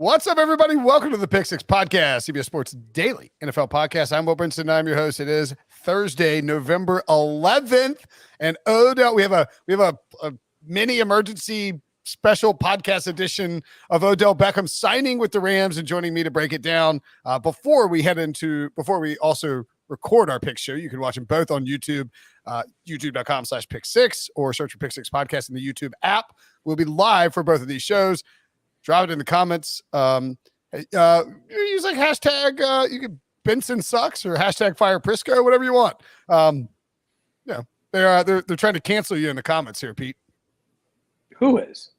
What's up, everybody? Welcome to the Pick Six Podcast, CBS Sports Daily NFL Podcast. I'm Brinson. I'm your host. It is Thursday, November 11th, and Odell. We have a mini emergency special podcast edition of Odell Beckham signing with the Rams, and joining me to break it down before we also record our pick show. You can watch them both on YouTube, youtube.com/pick6, or search for Pick Six Podcast in the YouTube app. We'll be live for both of these shows. Drop it in the comments. Use like hashtag, you could Brinson sucks or hashtag fire Prisco, whatever you want. They're trying to cancel you in the comments here, Pete. Who is?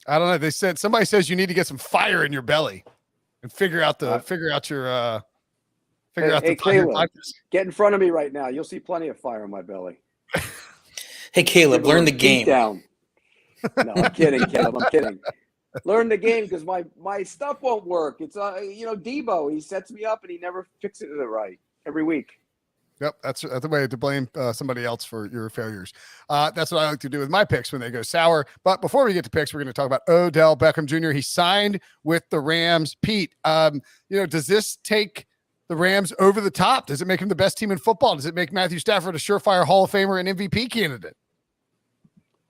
I don't know. Somebody says you need to get some fire in your belly and figure out your Caleb, get in front of me right now. You'll see plenty of fire in my belly. Hey, Caleb, learn the game. Down. No, I'm kidding, Caleb. I'm kidding. Learn the game because my stuff won't work. It's Debo. He sets me up and he never fixes it right every week. Yep, that's the way to blame somebody else for your failures. That's what I like to do with my picks when they go sour. But before we get to picks, we're going to talk about Odell Beckham Jr. He signed with the Rams. Pete, does this take the Rams over the top? Does it make him the best team in football? Does it make Matthew Stafford a surefire Hall of Famer and MVP candidate?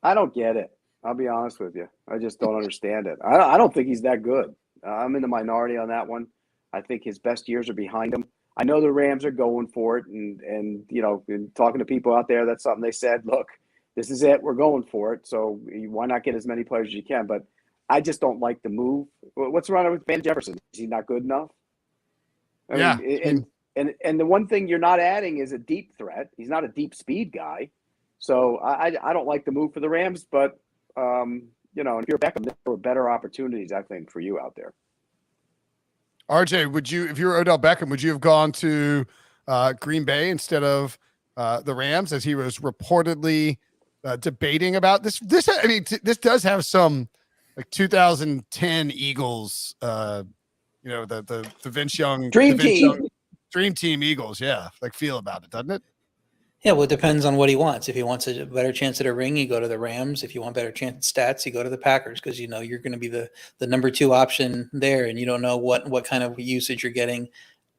I don't get it. I'll be honest with you. I just don't understand it. I don't think he's that good. I'm in the minority on that one. I think his best years are behind him. I know the Rams are going for it, and talking to people out there, that's something they said, look, this is it. We're going for it. So why not get as many players as you can? But I just don't like the move. What's wrong with Van Jefferson? Is he not good enough? I mean, and the one thing you're not adding is a deep threat. He's not a deep speed guy. So I don't like the move for the Rams, but if you're Beckham, there were better opportunities, I think, for you out there. RJ, if you were Odell Beckham, would you have gone to Green Bay instead of the Rams, as he was reportedly debating about this? This does have some like 2010 Eagles, the Vince Young Dream Team Eagles, feel about it, doesn't it? Yeah, well, it depends on what he wants. If he wants a better chance at a ring, you go to the Rams. If you want better chance at stats, you go to the Packers, because you're going to be the number 2 option there, and you don't know what kind of usage you're getting.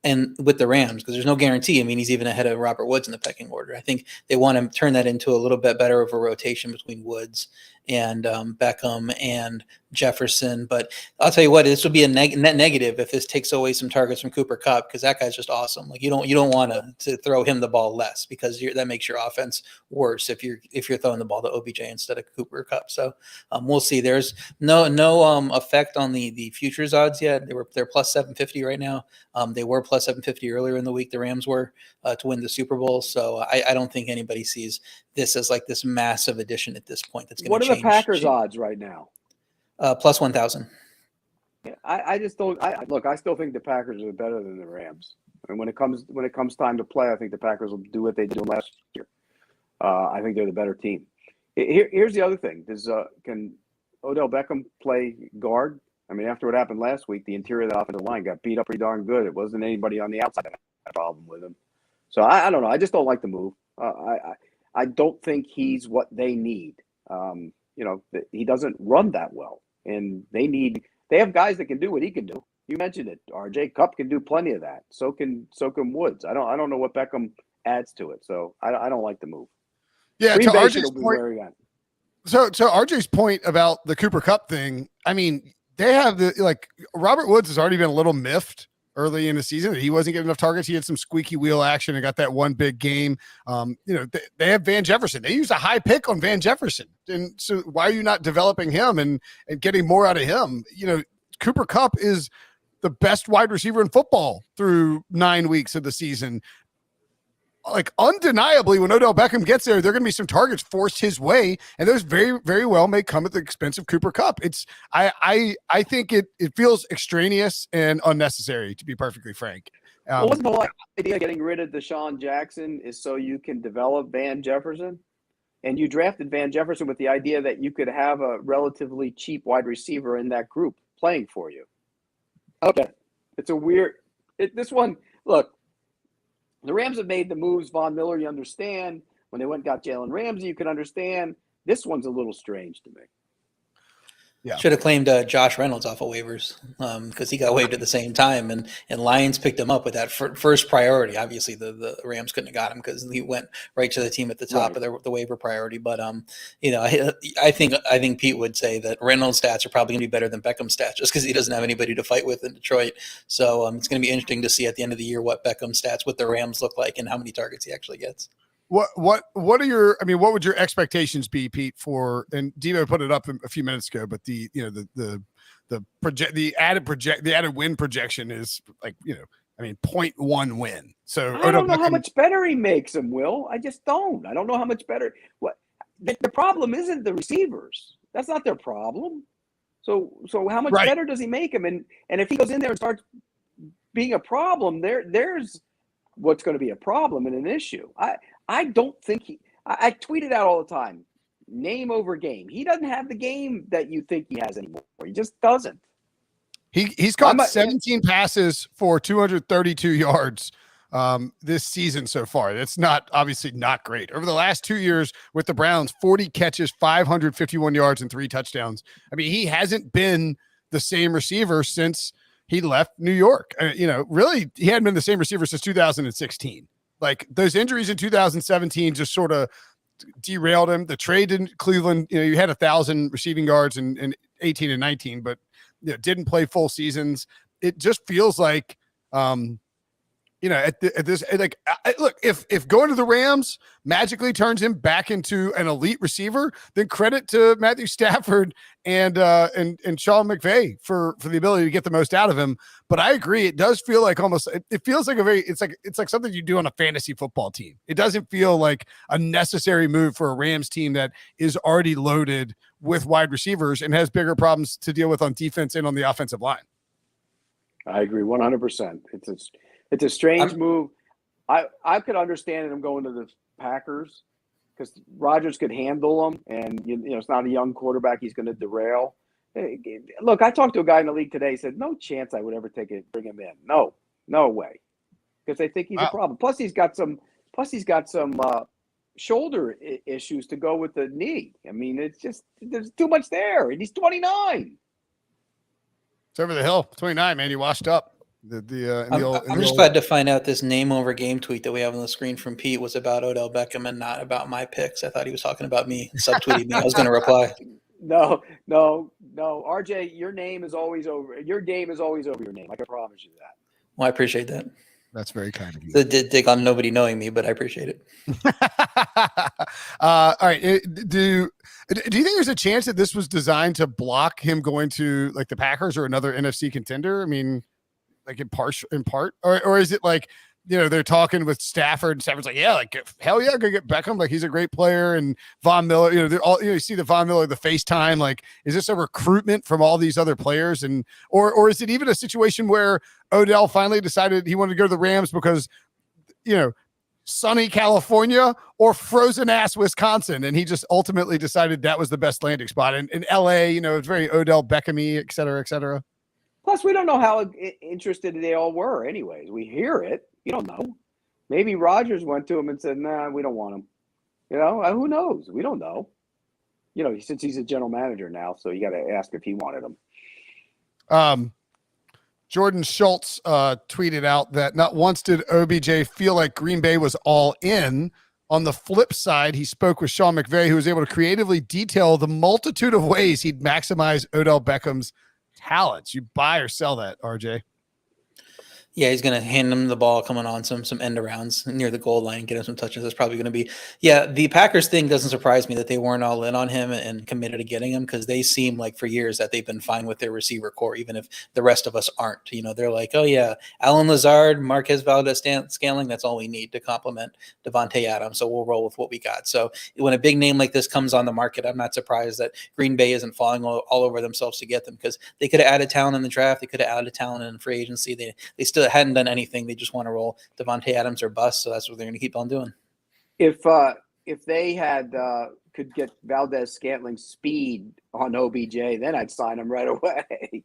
And with the Rams, because there's no guarantee. I mean, he's even ahead of Robert Woods in the pecking order. I think they want to turn that into a little bit better of a rotation between Woods and Beckham and Jefferson. But I'll tell you what, this would be a net negative if this takes away some targets from Cooper Kupp, because that guy's just awesome. Like you don't want to throw him the ball less, because that makes your offense worse if you're throwing the ball to OBJ instead of Cooper Kupp. So we'll see. There's no effect on the futures odds yet. They're plus 750 right now. They were plus 750 earlier in the week. The Rams were to win the Super Bowl. So I don't think anybody sees this as like this massive addition at this point. That's going to change. What are the Packers odds right now? Plus 1,000. Yeah, I just don't. I still think the Packers are better than the Rams. And when it comes time to play, I think the Packers will do what they did last year. I think they're the better team. Here's the other thing: can Odell Beckham play guard? I mean, after what happened last week, the interior of the offensive line got beat up pretty darn good. It wasn't anybody on the outside that had a problem with him. So I don't know. I just don't like the move. I don't think he's what they need. He doesn't run that well, and they have guys that can do what he can do. You mentioned it. R.J. Kupp can do plenty of that. So can Woods. I don't know what Beckham adds to it. So I don't like the move. Yeah, Green to Bay RJ's point. So RJ's point about the Cooper Kupp thing. I mean, they have Robert Woods has already been a little miffed early in the season that he wasn't getting enough targets. He had some squeaky wheel action and got that one big game. They have Van Jefferson. They used a high pick on Van Jefferson. And so why are you not developing him and getting more out of him? Cooper Kupp is the best wide receiver in football through 9 weeks of the season. Like, undeniably, when Odell Beckham gets there are going to be some targets forced his way, and those very, very well may come at the expense of Cooper Kupp. I think it feels extraneous and unnecessary, to be perfectly frank. Wasn't the whole idea of getting rid of Deshaun Jackson is so you can develop Van Jefferson? And you drafted Van Jefferson with the idea that you could have a relatively cheap wide receiver in that group playing for you. Okay. It's a weird – this one – look, the Rams have made the moves. Von Miller, you understand. When they went and got Jalen Ramsey, you can understand. This one's a little strange to me. Yeah. Should have claimed Josh Reynolds off of waivers because he got waived at the same time, and Lions picked him up with that first priority. Obviously, the Rams couldn't have got him because he went right to the team at the top of the waiver priority. But I think Pete would say that Reynolds' stats are probably going to be better than Beckham's stats just because he doesn't have anybody to fight with in Detroit. So it's going to be interesting to see at the end of the year what Beckham's stats with the Rams look like and how many targets he actually gets. What are your, I mean, what would your expectations be, Pete, for, and Devo put it up a few minutes ago, but the added win projection is like, 0.1 win. So I don't know how much better he makes him, Will. I just don't. I don't know how much better. What the problem isn't the receivers. That's not their problem. So how much better does he make him? And if he goes in there and starts being a problem, there's what's going to be a problem and an issue. I don't think I tweet it out all the time. Name over game. He doesn't have the game that you think he has anymore. He just doesn't. He's caught 17 passes for 232 yards this season so far. That's obviously not great. Over the last 2 years with the Browns, 40 catches, 551 yards, and 3 touchdowns. I mean, he hasn't been the same receiver since he left New York. Really, he hadn't been the same receiver since 2016. Like, those injuries in 2017 just sort of derailed him. The trade in Cleveland, you had 1,000 receiving yards in 18 and 19, but didn't play full seasons. It just feels like, look, if going to the Rams magically turns him back into an elite receiver, then credit to Matthew Stafford and Sean McVay for the ability to get the most out of him. But I agree, it does feel like it feels like it's like something you do on a fantasy football team. It doesn't feel like a necessary move for a Rams team that is already loaded with wide receivers and has bigger problems to deal with on defense and on the offensive line. I agree 100%. It's a strange move. I could understand him going to the Packers because Rodgers could handle him, and it's not a young quarterback he's going to derail. Look, I talked to a guy in the league today. He said, no chance I would ever bring him in. No way, because they think he's a problem. Plus, he's got some shoulder issues to go with the knee. I mean, there's too much there, and he's 29. It's over the hill. 29, man. He washed up. I'm just glad to find out this name over game tweet that we have on the screen from Pete was about Odell Beckham and not about my picks. I thought he was talking about me, subtweeting me. I was going to reply. No. RJ, your name is always over. Your game is always over your name. I can promise you that. Well, I appreciate that. That's very kind of you. The dig on nobody knowing me, but I appreciate it. All right. Do you think there's a chance that this was designed to block him going to like the Packers or another NFC contender? I mean, like in part, or is it like, they're talking with Stafford and Stafford's like, yeah, like hell yeah, go get Beckham. Like, he's a great player. And Von Miller, they're all, you see the Von Miller, the FaceTime, like, is this a recruitment from all these other players? And, or is it even a situation where Odell finally decided he wanted to go to the Rams because, sunny California or frozen ass Wisconsin. And he just ultimately decided that was the best landing spot. And in LA, it's very Odell Beckham-y, et cetera, et cetera. Plus, we don't know how interested they all were anyways. We hear it. You don't know. Maybe Rodgers went to him and said, nah, we don't want him. Who knows? We don't know. Since he's a general manager now, so you got to ask if he wanted him. Jordan Schultz tweeted out that not once did OBJ feel like Green Bay was all in. On the flip side, he spoke with Sean McVay, who was able to creatively detail the multitude of ways he'd maximize Odell Beckham's talents. You buy or sell that, RJ? Yeah, he's going to hand him the ball coming on some end arounds near the goal line, get him some touches. That's probably going to be, the Packers thing doesn't surprise me that they weren't all in on him and committed to getting him, because they seem like for years that they've been fine with their receiver core, even if the rest of us aren't. They're like, oh yeah, Alan Lazard, Marquez Valdez-Scantling, that's all we need to complement Devontae Adams. So we'll roll with what we got. So when a big name like this comes on the market, I'm not surprised that Green Bay isn't falling all over themselves to get them, because they could have added talent in the draft. They could have added talent in free agency. They still hadn't done anything. They just want to roll Devontae Adams or bust. So that's what they're going to keep on doing. If they had could get Valdez-Scantling's speed on OBJ, then I'd sign him right away.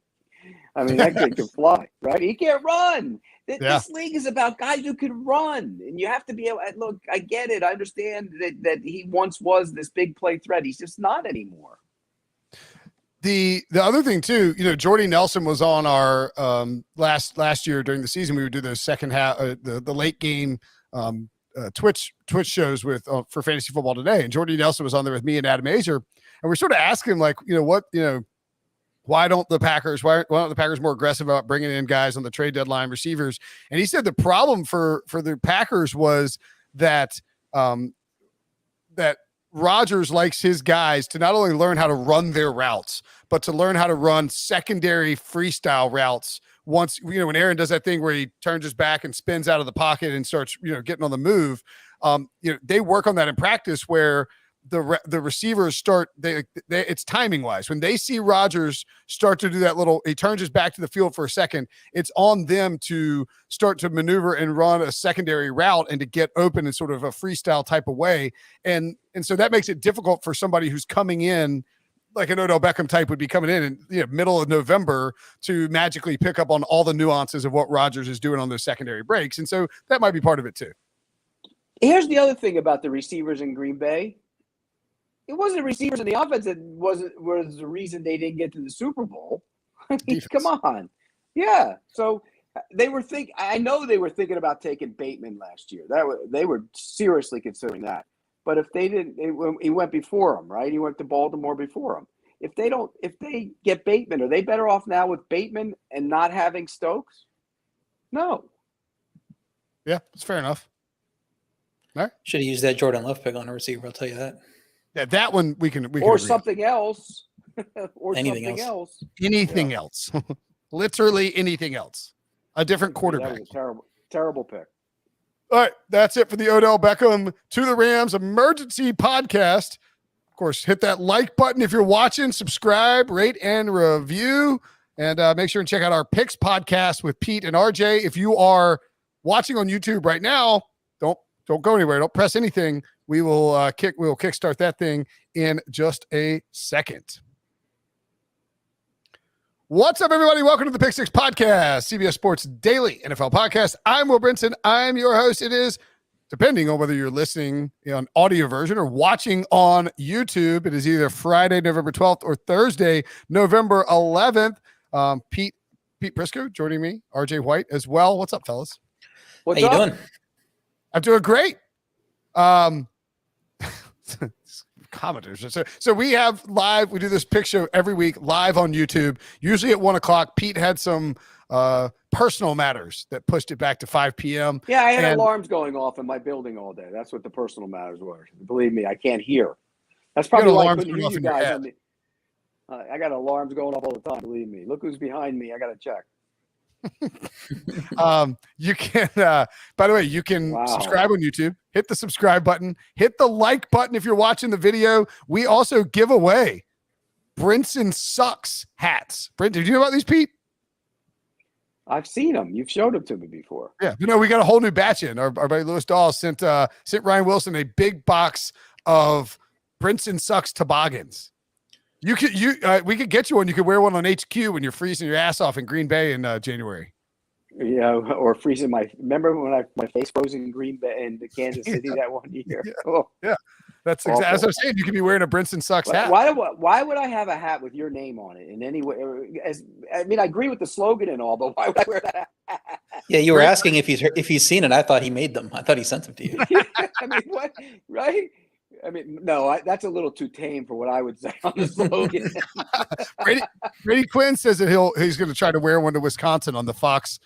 I mean, that kid can fly, right? He can't run. This league is about guys who can run, and you have to be able. Look, I get it. I understand that he once was this big play threat. He's just not anymore. The other thing too, Jordy Nelson was on our last year during the season. We would do those second half, the late game Twitch shows with for Fantasy Football Today, and Jordy Nelson was on there with me and Adam Azer, and we're sort of asking him like, why don't the Packers more aggressive about bringing in guys on the trade deadline, receivers? And he said the problem for the Packers was that that Rodgers likes his guys to not only learn how to run their routes, but to learn how to run secondary freestyle routes. Once, when Aaron does that thing where he turns his back and spins out of the pocket and starts, getting on the move, they work on that in practice where the receivers start, it's timing wise. When they see Rodgers start to do that he turns his back to the field for a second, it's on them to start to maneuver and run a secondary route and to get open in sort of a freestyle type of way. And so that makes it difficult for somebody who's coming in, like an Odell Beckham type would be coming in middle of November, to magically pick up on all the nuances of what Rodgers is doing on those secondary breaks. And so that might be part of it too. Here's the other thing about the receivers in Green Bay. It wasn't the receivers in the offense that was the reason they didn't get to the Super Bowl. I mean, come on. Yeah. So I know they were thinking about taking Bateman last year. They were seriously considering that. But if they didn't, he went before him, right? He went to Baltimore before him. If they get Bateman, are they better off now with Bateman and not having Stokes? No. Yeah, it's fair enough. All right. Should have used that Jordan Love pick on a receiver. I'll tell you that. Yeah, that one we can or agree something on. Else, or anything something else. Anything else, literally anything else. A different quarterback. That was a terrible pick. All right, that's it for the Odell Beckham to the Rams emergency podcast. Of course, hit that like button if you're watching, subscribe, rate, and review, and make sure and check out our Picks podcast with Pete and RJ. If you are watching on YouTube right now, don't go anywhere. Don't press anything. We will kickstart that thing in just a second. What's up, everybody? Welcome to the Pick Six Podcast, CBS Sports Daily NFL Podcast. I'm Will Brinson. I'm your host. It is, depending on whether you're listening on audio version or watching on YouTube, it is either Friday, November 12th or Thursday, November 11th. Pete Prisco joining me, RJ White as well. What's up, fellas? What's How you up? doing? I'm doing great. Commenters. So we have live, we do this pick show every week live on YouTube, usually at 1:00. Pete had some personal matters that pushed it back to 5 p.m. Yeah, I had alarms going off in my building all day. That's what the personal matters were. Believe me, I can't hear. That's probably why I couldn't hear you guys on the. I got alarms going off all the time. Believe me. Look who's behind me. I got to check. You can by the way, you can subscribe on YouTube, hit the subscribe button, hit the like button if you're watching the video. We also give away Brinson Sucks hats. Brinson, did you know about these, Pete? I've seen them. You've showed them to me before. Yeah, we got a whole new batch in. Our buddy Lewis Dawes sent Ryan Wilson a big box of Brinson Sucks toboggans. We could get you one. You could wear one on HQ when you're freezing your ass off in Green Bay in January. Yeah, or freezing remember when my face froze in Green Bay in Kansas City that one year? Yeah, oh. yeah. That's exactly as I was saying. You could be wearing a Brinson Sucks hat. Why would I have a hat with your name on it in any way? I agree with the slogan and all, but why would I wear that hat? Yeah, you were asking if he's seen it. I thought he made them. I thought he sent them to you. I mean, what? Right? I mean, no, that's a little too tame for what I would say on the slogan. Brady Quinn says that he's going to try to wear one to Wisconsin on the Fox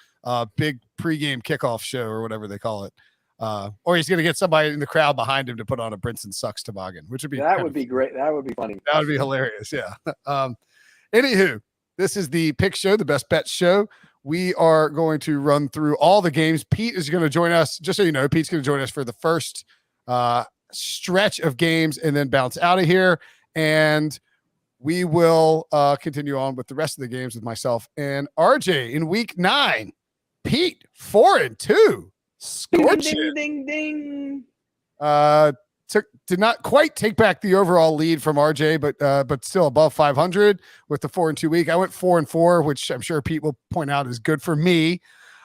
big pregame kickoff show or whatever they call it. Or he's going to get somebody in the crowd behind him to put on a Brinson Sucks toboggan, which would be great. That would be funny. That would be hilarious. Yeah. Anywho, this is the pick show, the best bet show. We are going to run through all the games. Pete is going to join us. Just so you know, Pete's going to join us for the first stretch of games and then bounce out of here. And we will continue on with the rest of the games with myself and RJ in week 9. Pete, 4-2. Scorching. Ding, ding, ding, Did not quite take back the overall lead from RJ, but still above 500 with the 4-2 week. I went 4-4, which I'm sure Pete will point out is good for me.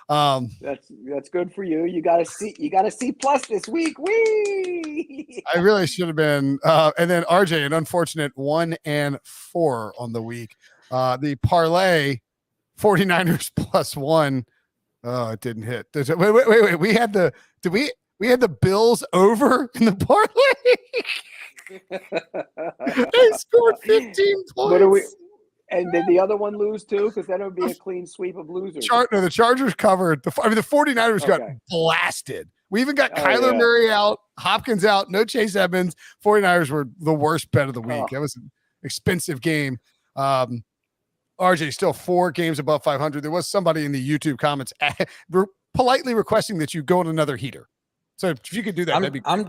That's good for you. You got a C plus this week. Wee! I really should have been. And then RJ, an unfortunate 1-4 on the week. The parlay 49ers +1. Oh, it didn't hit. Wait. We had the Bills over in the parlay. They scored 15 points. What are we? And did the other one lose too? Because then it would be a clean sweep of losers. The Chargers covered. The 49ers got blasted. We even got Kyler Murray out, Hopkins out, no Chase Edmonds. 49ers were the worst bet of the week. That was an expensive game. RJ still 4 games above 500. There was somebody in the YouTube comments politely requesting that you go on another heater. So if you could do that, that'd be great.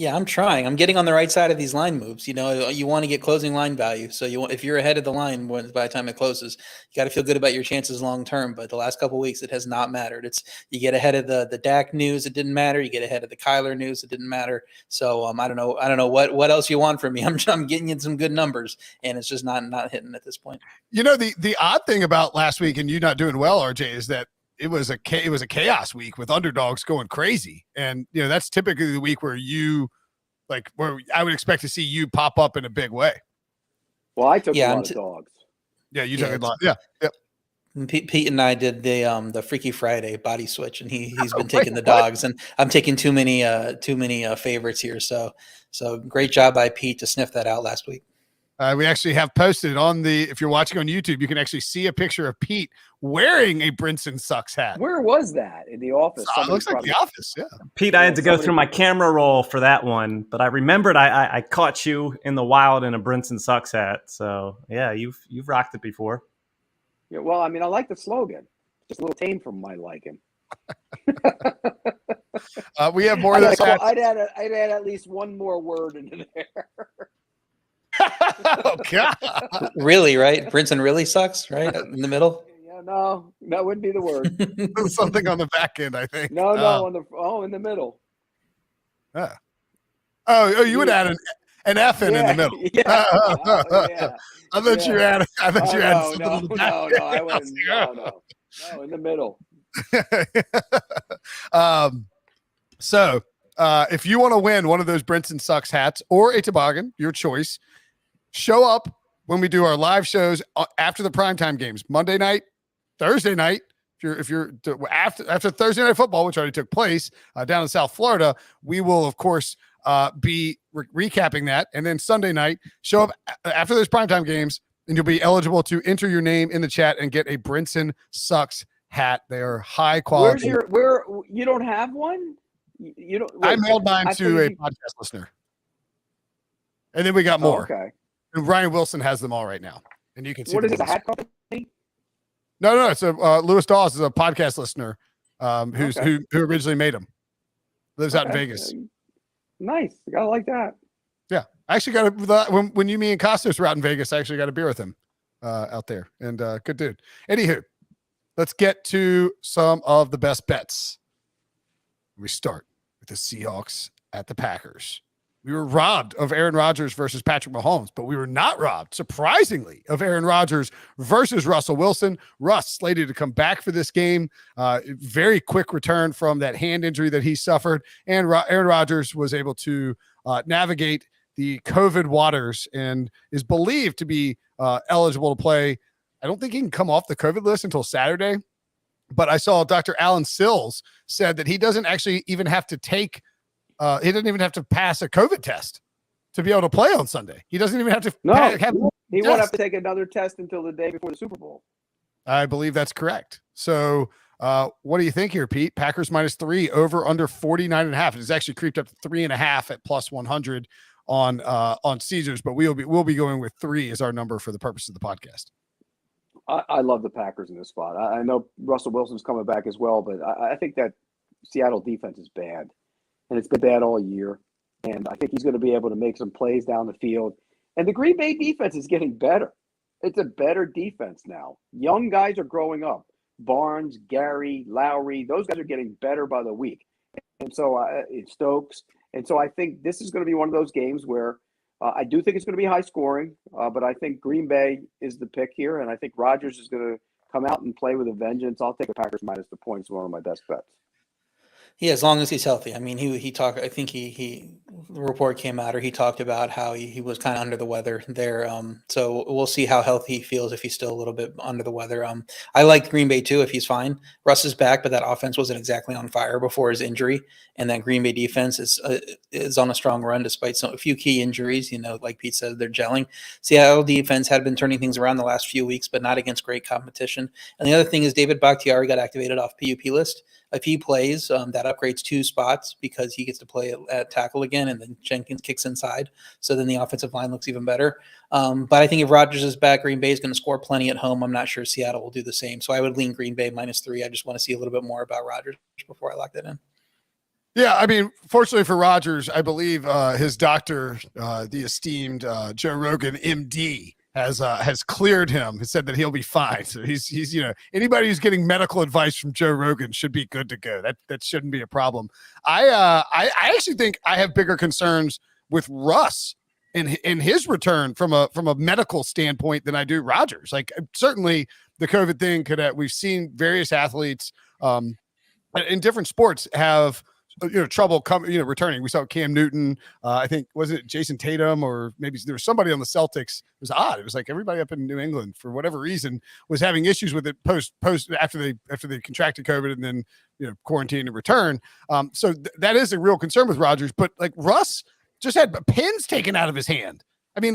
I'm trying. I'm getting on the right side of these line moves. You know, you want to get closing line value. So if you're ahead of the line by the time it closes, you got to feel good about your chances long term. But the last couple of weeks, it has not mattered. You get ahead of the Dak news, it didn't matter. You get ahead of the Kyler news, it didn't matter. So I don't know what else you want from me. I'm getting you some good numbers, and it's just not hitting at this point. You know, the odd thing about last week and you not doing well, RJ, is that it was a chaos week with underdogs going crazy. And, you know, that's typically the week where where I would expect to see you pop up in a big way. Well, I took a lot of dogs. Yeah, you took a lot. Yeah. Yep. Pete and I did the Freaky Friday body switch, and he's been taking the dogs, and I'm taking too many favorites here. So great job by Pete to sniff that out last week. We actually have posted if you're watching on YouTube, you can actually see a picture of Pete wearing a Brinson Sucks hat. Where was that? In the office? It looks like the office, yeah. Pete, I had to go through my camera roll for that one, but I remembered I caught you in the wild in a Brinson Sucks hat. So, yeah, you've rocked it before. Yeah, well, I mean, I like the slogan. Just a little tame for my liking. We have more of this. I'd add at least one more word into there. Oh God! Really, right? Brinson really sucks, right in the middle. Yeah, no, that wouldn't be the word. Something on the back end, I think. No, in the middle. Oh, you would add an F in the middle. Yeah. I thought you had. I thought you had something in the back. No, I wouldn't. No, in the middle. So if you want to win one of those Brinson Sucks hats or a toboggan, your choice, show up when we do our live shows after the primetime games, Monday night, Thursday night. If you're after Thursday Night Football, which already took place down in South Florida, we will of course be recapping that, and then Sunday night, show up after those primetime games, and you'll be eligible to enter your name in the chat and get a Brinson Sucks hat. They are high quality. Where you don't have one? You don't. I mailed mine to a podcast listener, and then we got more. Okay. And Ryan Wilson has them all right now, and you can see. What is it? A hat company? No. It's Lewis Dawes is a podcast listener who originally made them. Lives out in Vegas. Nice. I like that. Yeah, I actually got when me and Costas were out in Vegas. I actually got a beer with him out there, and good dude. Anywho, let's get to some of the best bets. We start with the Seahawks at the Packers. We were robbed of Aaron Rodgers versus Patrick Mahomes, but we were not robbed, surprisingly, of Aaron Rodgers versus Russell Wilson. Russ slated to come back for this game. Very quick return from that hand injury that he suffered. And Aaron Rodgers was able to navigate the COVID waters and is believed to be eligible to play. I don't think he can come off the COVID list until Saturday, but I saw Dr. Alan Sills said that he doesn't actually even have to he doesn't even have to pass a COVID test to be able to play on Sunday. He doesn't even have to. He won't have to take another test until the day before the Super Bowl. I believe that's correct. So what do you think here, Pete? Packers -3 over under 49.5. It's actually creeped up to 3.5 at +100 on Caesars, but we'll be going with 3 as our number for the purpose of the podcast. I love the Packers in this spot. I know Russell Wilson's coming back as well, but I think that Seattle defense is bad. And it's been bad all year. And I think he's going to be able to make some plays down the field. And the Green Bay defense is getting better. It's a better defense now. Young guys are growing up. Barnes, Gary, Lowry, those guys are getting better by the week. And so Stokes. And so I think this is going to be one of those games where I do think it's going to be high scoring, but I think Green Bay is the pick here. And I think Rodgers is going to come out and play with a vengeance, I'll take the Packers minus the points. One of my best bets. Yeah, as long as he's healthy. I mean, he talked. I think the report came out, or he talked about how he was kind of under the weather there. So we'll see how healthy he feels if he's still a little bit under the weather. I like Green Bay too if he's fine. Russ is back, but that offense wasn't exactly on fire before his injury, and that Green Bay defense is on a strong run despite a few key injuries. Like Pete said, they're gelling. Seattle defense had been turning things around the last few weeks, but not against great competition. And the other thing is David Bakhtiari got activated off PUP list. If he plays, that upgrades 2 spots because he gets to play at tackle again, and then Jenkins kicks inside. So then the offensive line looks even better. But I think if Rodgers is back, Green Bay is going to score plenty at home. I'm not sure Seattle will do the same. So I would lean Green Bay -3. I just want to see a little bit more about Rodgers before I lock that in. Yeah, I mean, fortunately for Rodgers, I believe his doctor, the esteemed Joe Rogan, MD, has cleared him. He said that he'll be fine. So he's anybody who's getting medical advice from Joe Rogan should be good to go. That shouldn't be a problem. I actually think I have bigger concerns with Russ in his return from a medical standpoint than I do Rodgers. Like, certainly the COVID thing we've seen various athletes in different sports have trouble returning. We saw Cam Newton. I think, wasn't it Jason Tatum, or maybe there was somebody on the Celtics. It was odd. It was like everybody up in New England, for whatever reason, was having issues with it post after they contracted COVID and then quarantine and return. So that is a real concern with Rodgers. But like, Russ just had pins taken out of his hand. I mean,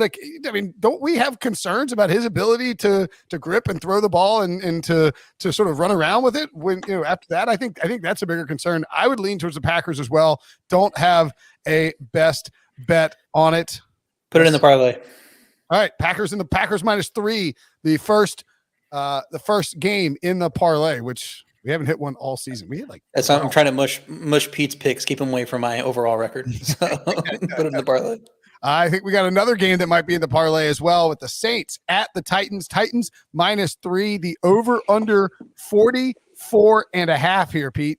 don't we have concerns about his ability to grip and throw the ball and to sort of run around with it when, after that? I think that's a bigger concern. I would lean towards the Packers as well. Don't have a best bet on it. Put it in the parlay. All right. Packers -3, the first game in the parlay, which we haven't hit one all season. We had I'm trying to mush Pete's picks, keep him away from my overall record. So put it in the parlay. I think we got another game that might be in the parlay as well, with the Saints at the Titans. Titans -3, the over under 44.5 here, Pete.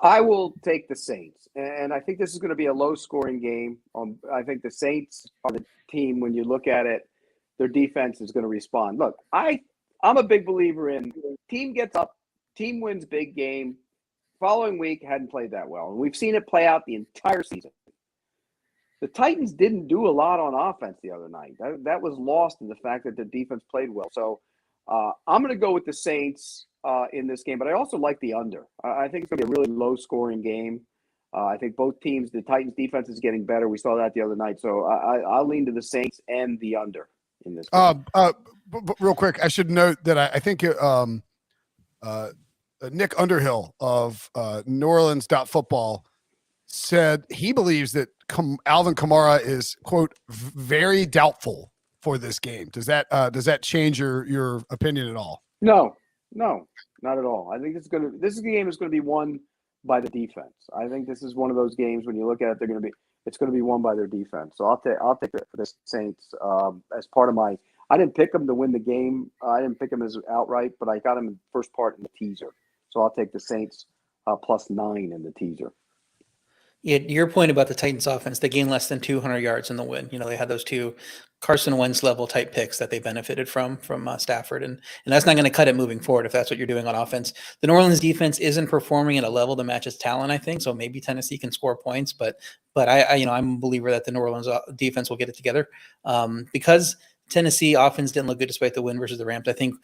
I will take the Saints, and I think this is going to be a low-scoring game. I think the Saints are the team, when you look at it, their defense is going to respond. Look, I'm a big believer in team gets up, team wins big game. Following week, hadn't played that well, and we've seen it play out the entire season. The Titans didn't do a lot on offense the other night. That was lost in the fact that the defense played well. So I'm going to go with the Saints in this game, but I also like the under. I think it's going to be a really low-scoring game. I think both teams, the Titans' defense is getting better. We saw that the other night. So I'll lean to the Saints and the under in this game. But real quick, I should note that I think Nick Underhill of New Orleans Football said he believes that Alvin Kamara is, quote, very doubtful for this game. Does that change your opinion at all? No, not at all. I think this game is going to be won by the defense. I think this is one of those games when you look at it, it's going to be won by their defense. So I'll take the Saints as part of my. I didn't pick them to win the game. I didn't pick them as outright, but I got them in the first part in the teaser. So I'll take the Saints +9 in the teaser. Yeah, your point about the Titans offense, they gained less than 200 yards in the win. They had those 2 Carson Wentz level type picks that they benefited from Stafford. And that's not going to cut it moving forward if that's what you're doing on offense. The New Orleans defense isn't performing at a level that matches talent, I think. So maybe Tennessee can score points, but I'm a believer that the New Orleans defense will get it together because Tennessee offense didn't look good despite the win versus the Rams. I think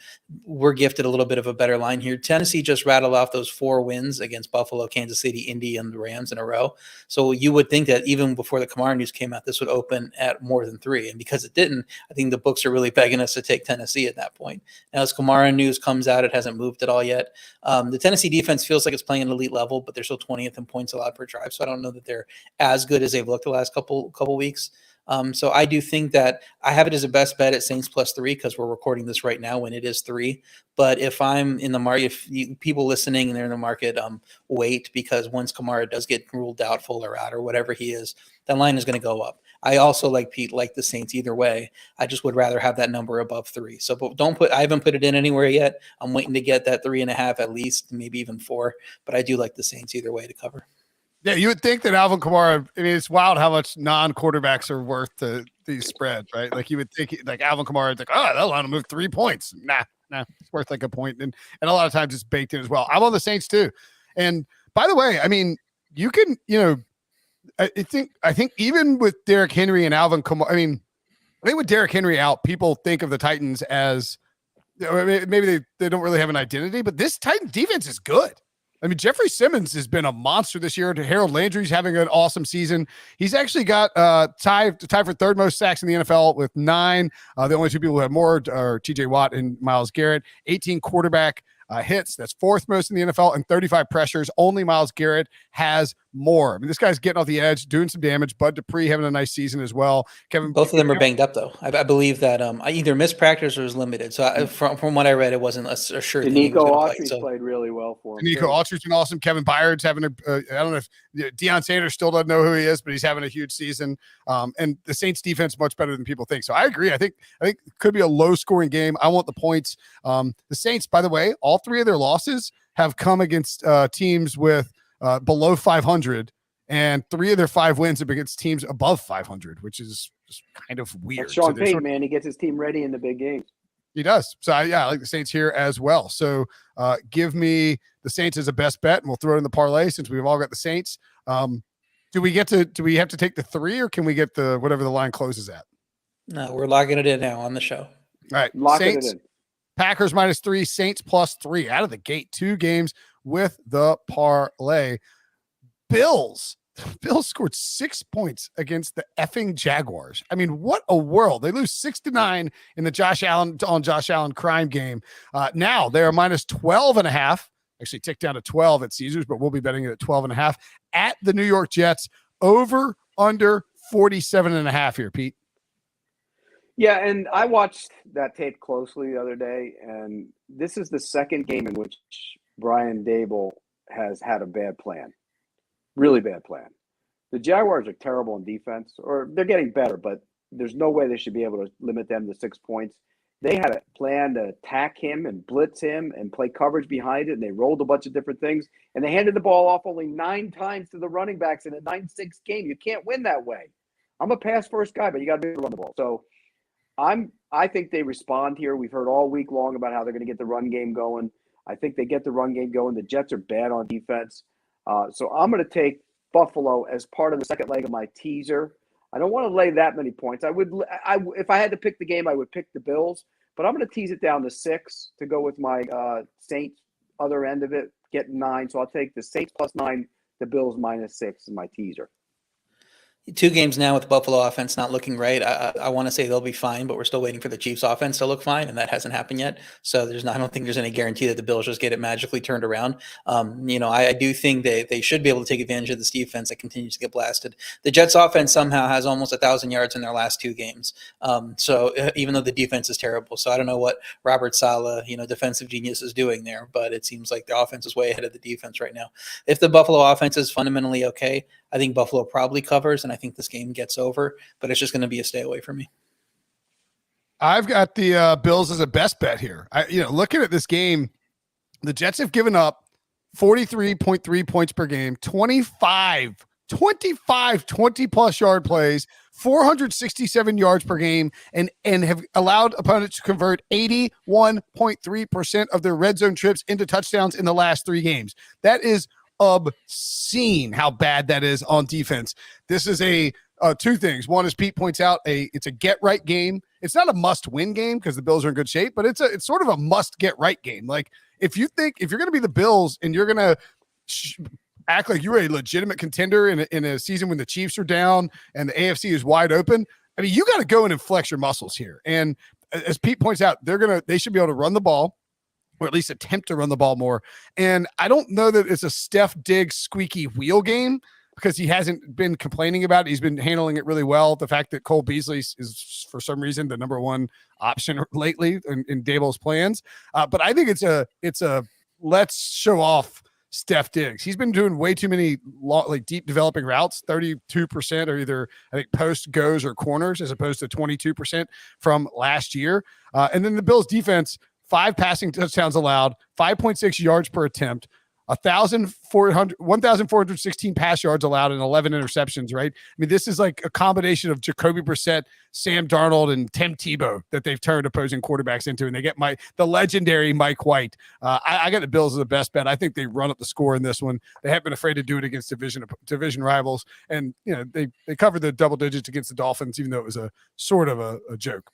we're gifted a little bit of a better line here. Tennessee just rattled off those 4 wins against Buffalo, Kansas City, Indy, and the Rams in a row. So you would think that even before the Kamara news came out, this would open at more than 3. And because it didn't, I think the books are really begging us to take Tennessee at that point. Now, as Kamara news comes out, it hasn't moved at all yet. The Tennessee defense feels like it's playing at an elite level, but they're still 20th in points allowed per drive. So I don't know that they're as good as they've looked the last couple weeks. So I do think that I have it as a best bet at Saints +3 because we're recording this right now when it is 3. But if I'm in the market, if people listening and they're in the market, wait, because once Kamara does get ruled doubtful or out or whatever he is, that line is going to go up. I also, like Pete, like the Saints either way. I just would rather have that number above 3. So but I haven't put it in anywhere yet. I'm waiting to get that 3.5 at least, maybe even 4. But I do like the Saints either way to cover. Yeah, you would think that Alvin Kamara. I mean, it's wild how much non-quarterbacks are worth to these spreads, right? Like you would think, like Alvin Kamara, it's like, oh, they'll let him move 3 points. Nah, it's worth like a point, and a lot of times it's baked in as well. I'm on the Saints too, and by the way, I mean, you can, I think even with Derrick Henry and Alvin Kamara, I mean, I think with Derrick Henry out, people think of the Titans as maybe they don't really have an identity, but this Titan defense is good. I mean, Jeffrey Simmons has been a monster this year. Harold Landry's having an awesome season. He's actually got tied for third most sacks in the NFL with 9. The only 2 people who have more are TJ Watt and Myles Garrett. 18 quarterback hits. That's 4th most in the NFL, and 35 pressures. Only Myles Garrett has more. I mean, this guy's getting off the edge, doing some damage. Bud Dupree having a nice season as well. Both of them are banged up, though. I believe that I either missed practice or was limited. So from what I read, it wasn't a sure thing. Nico Autry's played really well for him. Nico Autry's been awesome. Kevin Byard's having I don't know if Deion Sanders still doesn't know who he is, but he's having a huge season. And the Saints defense much better than people think. So I agree. I think it could be a low scoring game. I want the points. The Saints, by the way, all 3 of their losses have come against teams with below 500, and 3 of their 5 wins have been against teams above 500, which is just kind of weird. That's Sean Payton, man, he gets his team ready in the big games. He does. So I like the Saints here as well. So give me the Saints as a best bet, and we'll throw it in the parlay since we've all got the Saints. Do we have to take the 3, or can we get the whatever the line closes at? No, we're locking it in now on the show. All right, locking Saints, it in. Packers -3, Saints +3 out of the gate. 2 games with the parlay. Bills scored 6 points against the effing Jaguars. I mean, what a world. They lose 6-9 in the Josh Allen crime game. Now they are -12.5. Actually ticked down to 12 at Caesars, but we'll be betting it at 12.5 at the New York Jets. Over under 47.5 here, Pete. Yeah, and I watched that tape closely the other day, and this is the second game in which Brian Dable has had a bad plan. Really bad plan. The Jaguars are terrible in defense, or they're getting better, but there's no way they should be able to limit them to 6 points. They had a plan to attack him and blitz him and play coverage behind it, and they rolled a bunch of different things, and they handed the ball off only 9 times to the running backs in a 9-6 game. You can't win that way. I'm a pass-first guy, but you got to be able to run the ball. So I think they respond here. We've heard all week long about how they're going to get the run game going. I think they get the run game going. The Jets are bad on defense. So I'm going to take Buffalo as part of the second leg of my teaser. I don't want to lay that many points. If I had to pick the game, I would pick the Bills, but I'm going to tease it down to 6 to go with my Saints other end of it, getting 9. So I'll take the Saints +9, the Bills -6 in my teaser. 2 games now with the Buffalo offense not looking right. I want to say they'll be fine, but we're still waiting for the Chiefs offense to look fine, and that hasn't happened yet. So I don't think there's any guarantee that the Bills just get it magically turned around. I do think they should be able to take advantage of this defense that continues to get blasted. The Jets offense somehow has almost 1,000 yards in their last 2 games. So even though the defense is terrible, so I don't know what Robert Saleh, defensive genius is doing there, but it seems like the offense is way ahead of the defense right now. If the Buffalo offense is fundamentally okay, I think Buffalo probably covers, and I think this game gets over, but it's just going to be a stay away for me. I've got the Bills as a best bet here. Looking at this game, the Jets have given up 43.3 points per game, 25 20-plus yard plays, 467 yards per game, and have allowed opponents to convert 81.3% of their red zone trips into touchdowns in the last 3 games. That is obscene how bad that is on defense. This is a 2 things. One, as Pete points out, it's a get right game. It's not a must win game because the Bills are in good shape, but it's sort of a must get right game. Like if you're going to be the Bills and you're going to act like you're a legitimate contender in a season when the Chiefs are down and the AFC is wide open, I mean, you got to go in and flex your muscles here. And as Pete points out, they should be able to run the ball, or at least attempt to run the ball more. And I don't know that it's a Steph Diggs squeaky wheel game because he hasn't been complaining about it. He's been handling it really well. The fact that Cole Beasley is for some reason the number 1 option lately in Dable's plans. But I think it's a let's show off Steph Diggs. He's been doing way too many deep developing routes. 32% are either, I think, post, goes, or corners, as opposed to 22% from last year. And then the Bills defense, 5 passing touchdowns allowed, 5.6 yards per attempt. 1,416 pass yards allowed and 11 interceptions, right? I mean, this is like a combination of Jacoby Brissett, Sam Darnold, and Tim Tebow that they've turned opposing quarterbacks into, and they get the legendary Mike White. I got the Bills as the best bet. I think they run up the score in this one. They haven't been afraid to do it against division rivals, and they covered the double digits against the Dolphins, even though it was a sort of a joke.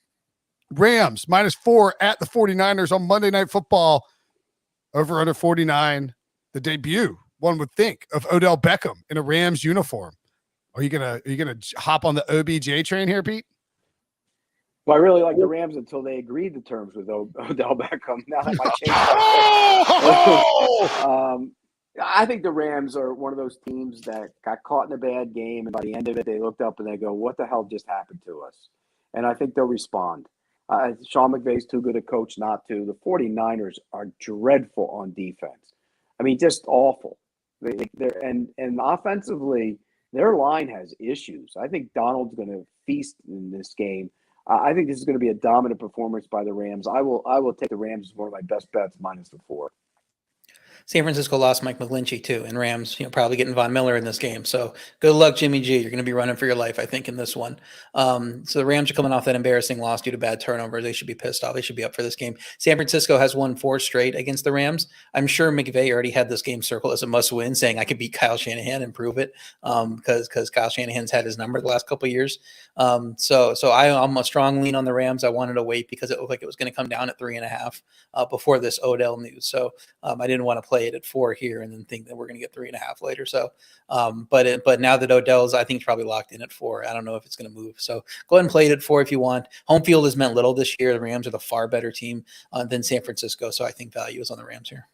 Rams -4 at the 49ers on Monday Night Football. Over under 49. The debut, one would think, of Odell Beckham in a Rams uniform. Are you gonna hop on the OBJ train here, Pete? Well, I really like the Rams until they agreed to terms with Odell Beckham. Now that might change. I think the Rams are one of those teams that got caught in a bad game, and by the end of it, they looked up and they go, "What the hell just happened to us?" And I think they'll respond. Sean McVay's too good a coach not to. The 49ers are dreadful on defense. I mean, just awful. And offensively, their line has issues. I think Donald's going to feast in this game. I think this is going to be a dominant performance by the Rams. I will take the Rams as one of my best bets, -4. San Francisco lost Mike McGlinchey too, and Rams, probably getting Von Miller in this game. So good luck, Jimmy G. You're going to be running for your life, I think, in this one. So the Rams are coming off that embarrassing loss due to bad turnovers. They should be pissed off. They should be up for this game. San Francisco has won 4 straight against the Rams. I'm sure McVay already had this game circled as a must-win, saying I could beat Kyle Shanahan and prove it, because Kyle Shanahan's had his number the last couple of years. So I'm a strong lean on the Rams. I wanted to wait because it looked like it was going to come down at 3.5 before this Odell news. So I didn't want to play it at 4 here and then think that we're going to get 3.5 later. So, but now that Odell's, I think, probably locked in at 4. I don't know if it's going to move. So go ahead and play it at 4 if you want. Home field has meant little this year. The Rams are the far better team than San Francisco. So I think value is on the Rams here.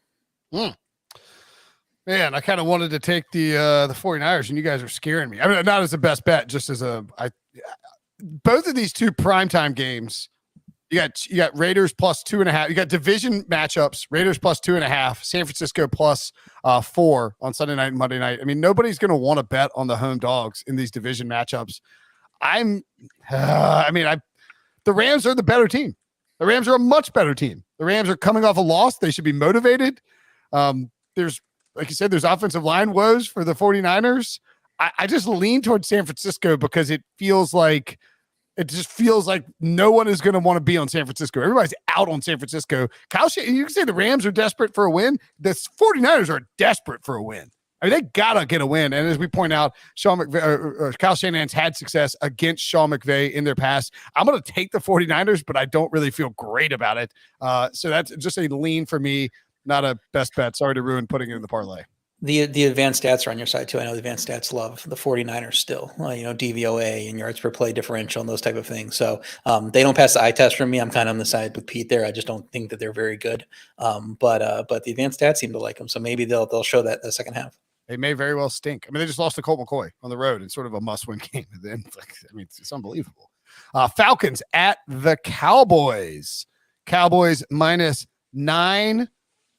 Man, I kind of wanted to take the 49ers, and you guys are scaring me. I mean, not as the best bet, just as both of these two primetime games. You got Raiders +2.5. You got division matchups. Raiders +2.5. San Francisco +4 on Sunday night and Monday night. I mean, nobody's going to want to bet on the home dogs in these division matchups. The Rams are the better team. The Rams are a much better team. The Rams are coming off a loss. They should be motivated. There's, like you said, there's offensive line woes for the 49ers. I just lean towards San Francisco because it just feels like no one is going to want to be on San Francisco. Everybody's out on San Francisco. You can say the Rams are desperate for a win. The 49ers are desperate for a win. I mean, they got to get a win. And as we point out, Kyle Shanahan's had success against Sean McVay in their past. I'm going to take the 49ers, but I don't really feel great about it. So that's just a lean for me, not a best bet. Sorry to ruin putting it in the parlay. The advanced stats are on your side too. I know the advanced stats love the 49ers still, DVOA and yards per play differential and those type of things. So they don't pass the eye test for me. I'm kind of on the side with Pete there. I just don't think that they're very good. But the advanced stats seem to like them. So maybe they'll show that in the second half. They may very well stink. I mean, they just lost to Colt McCoy on the road in sort of a must-win game. It's unbelievable. Falcons at the Cowboys. Cowboys -9,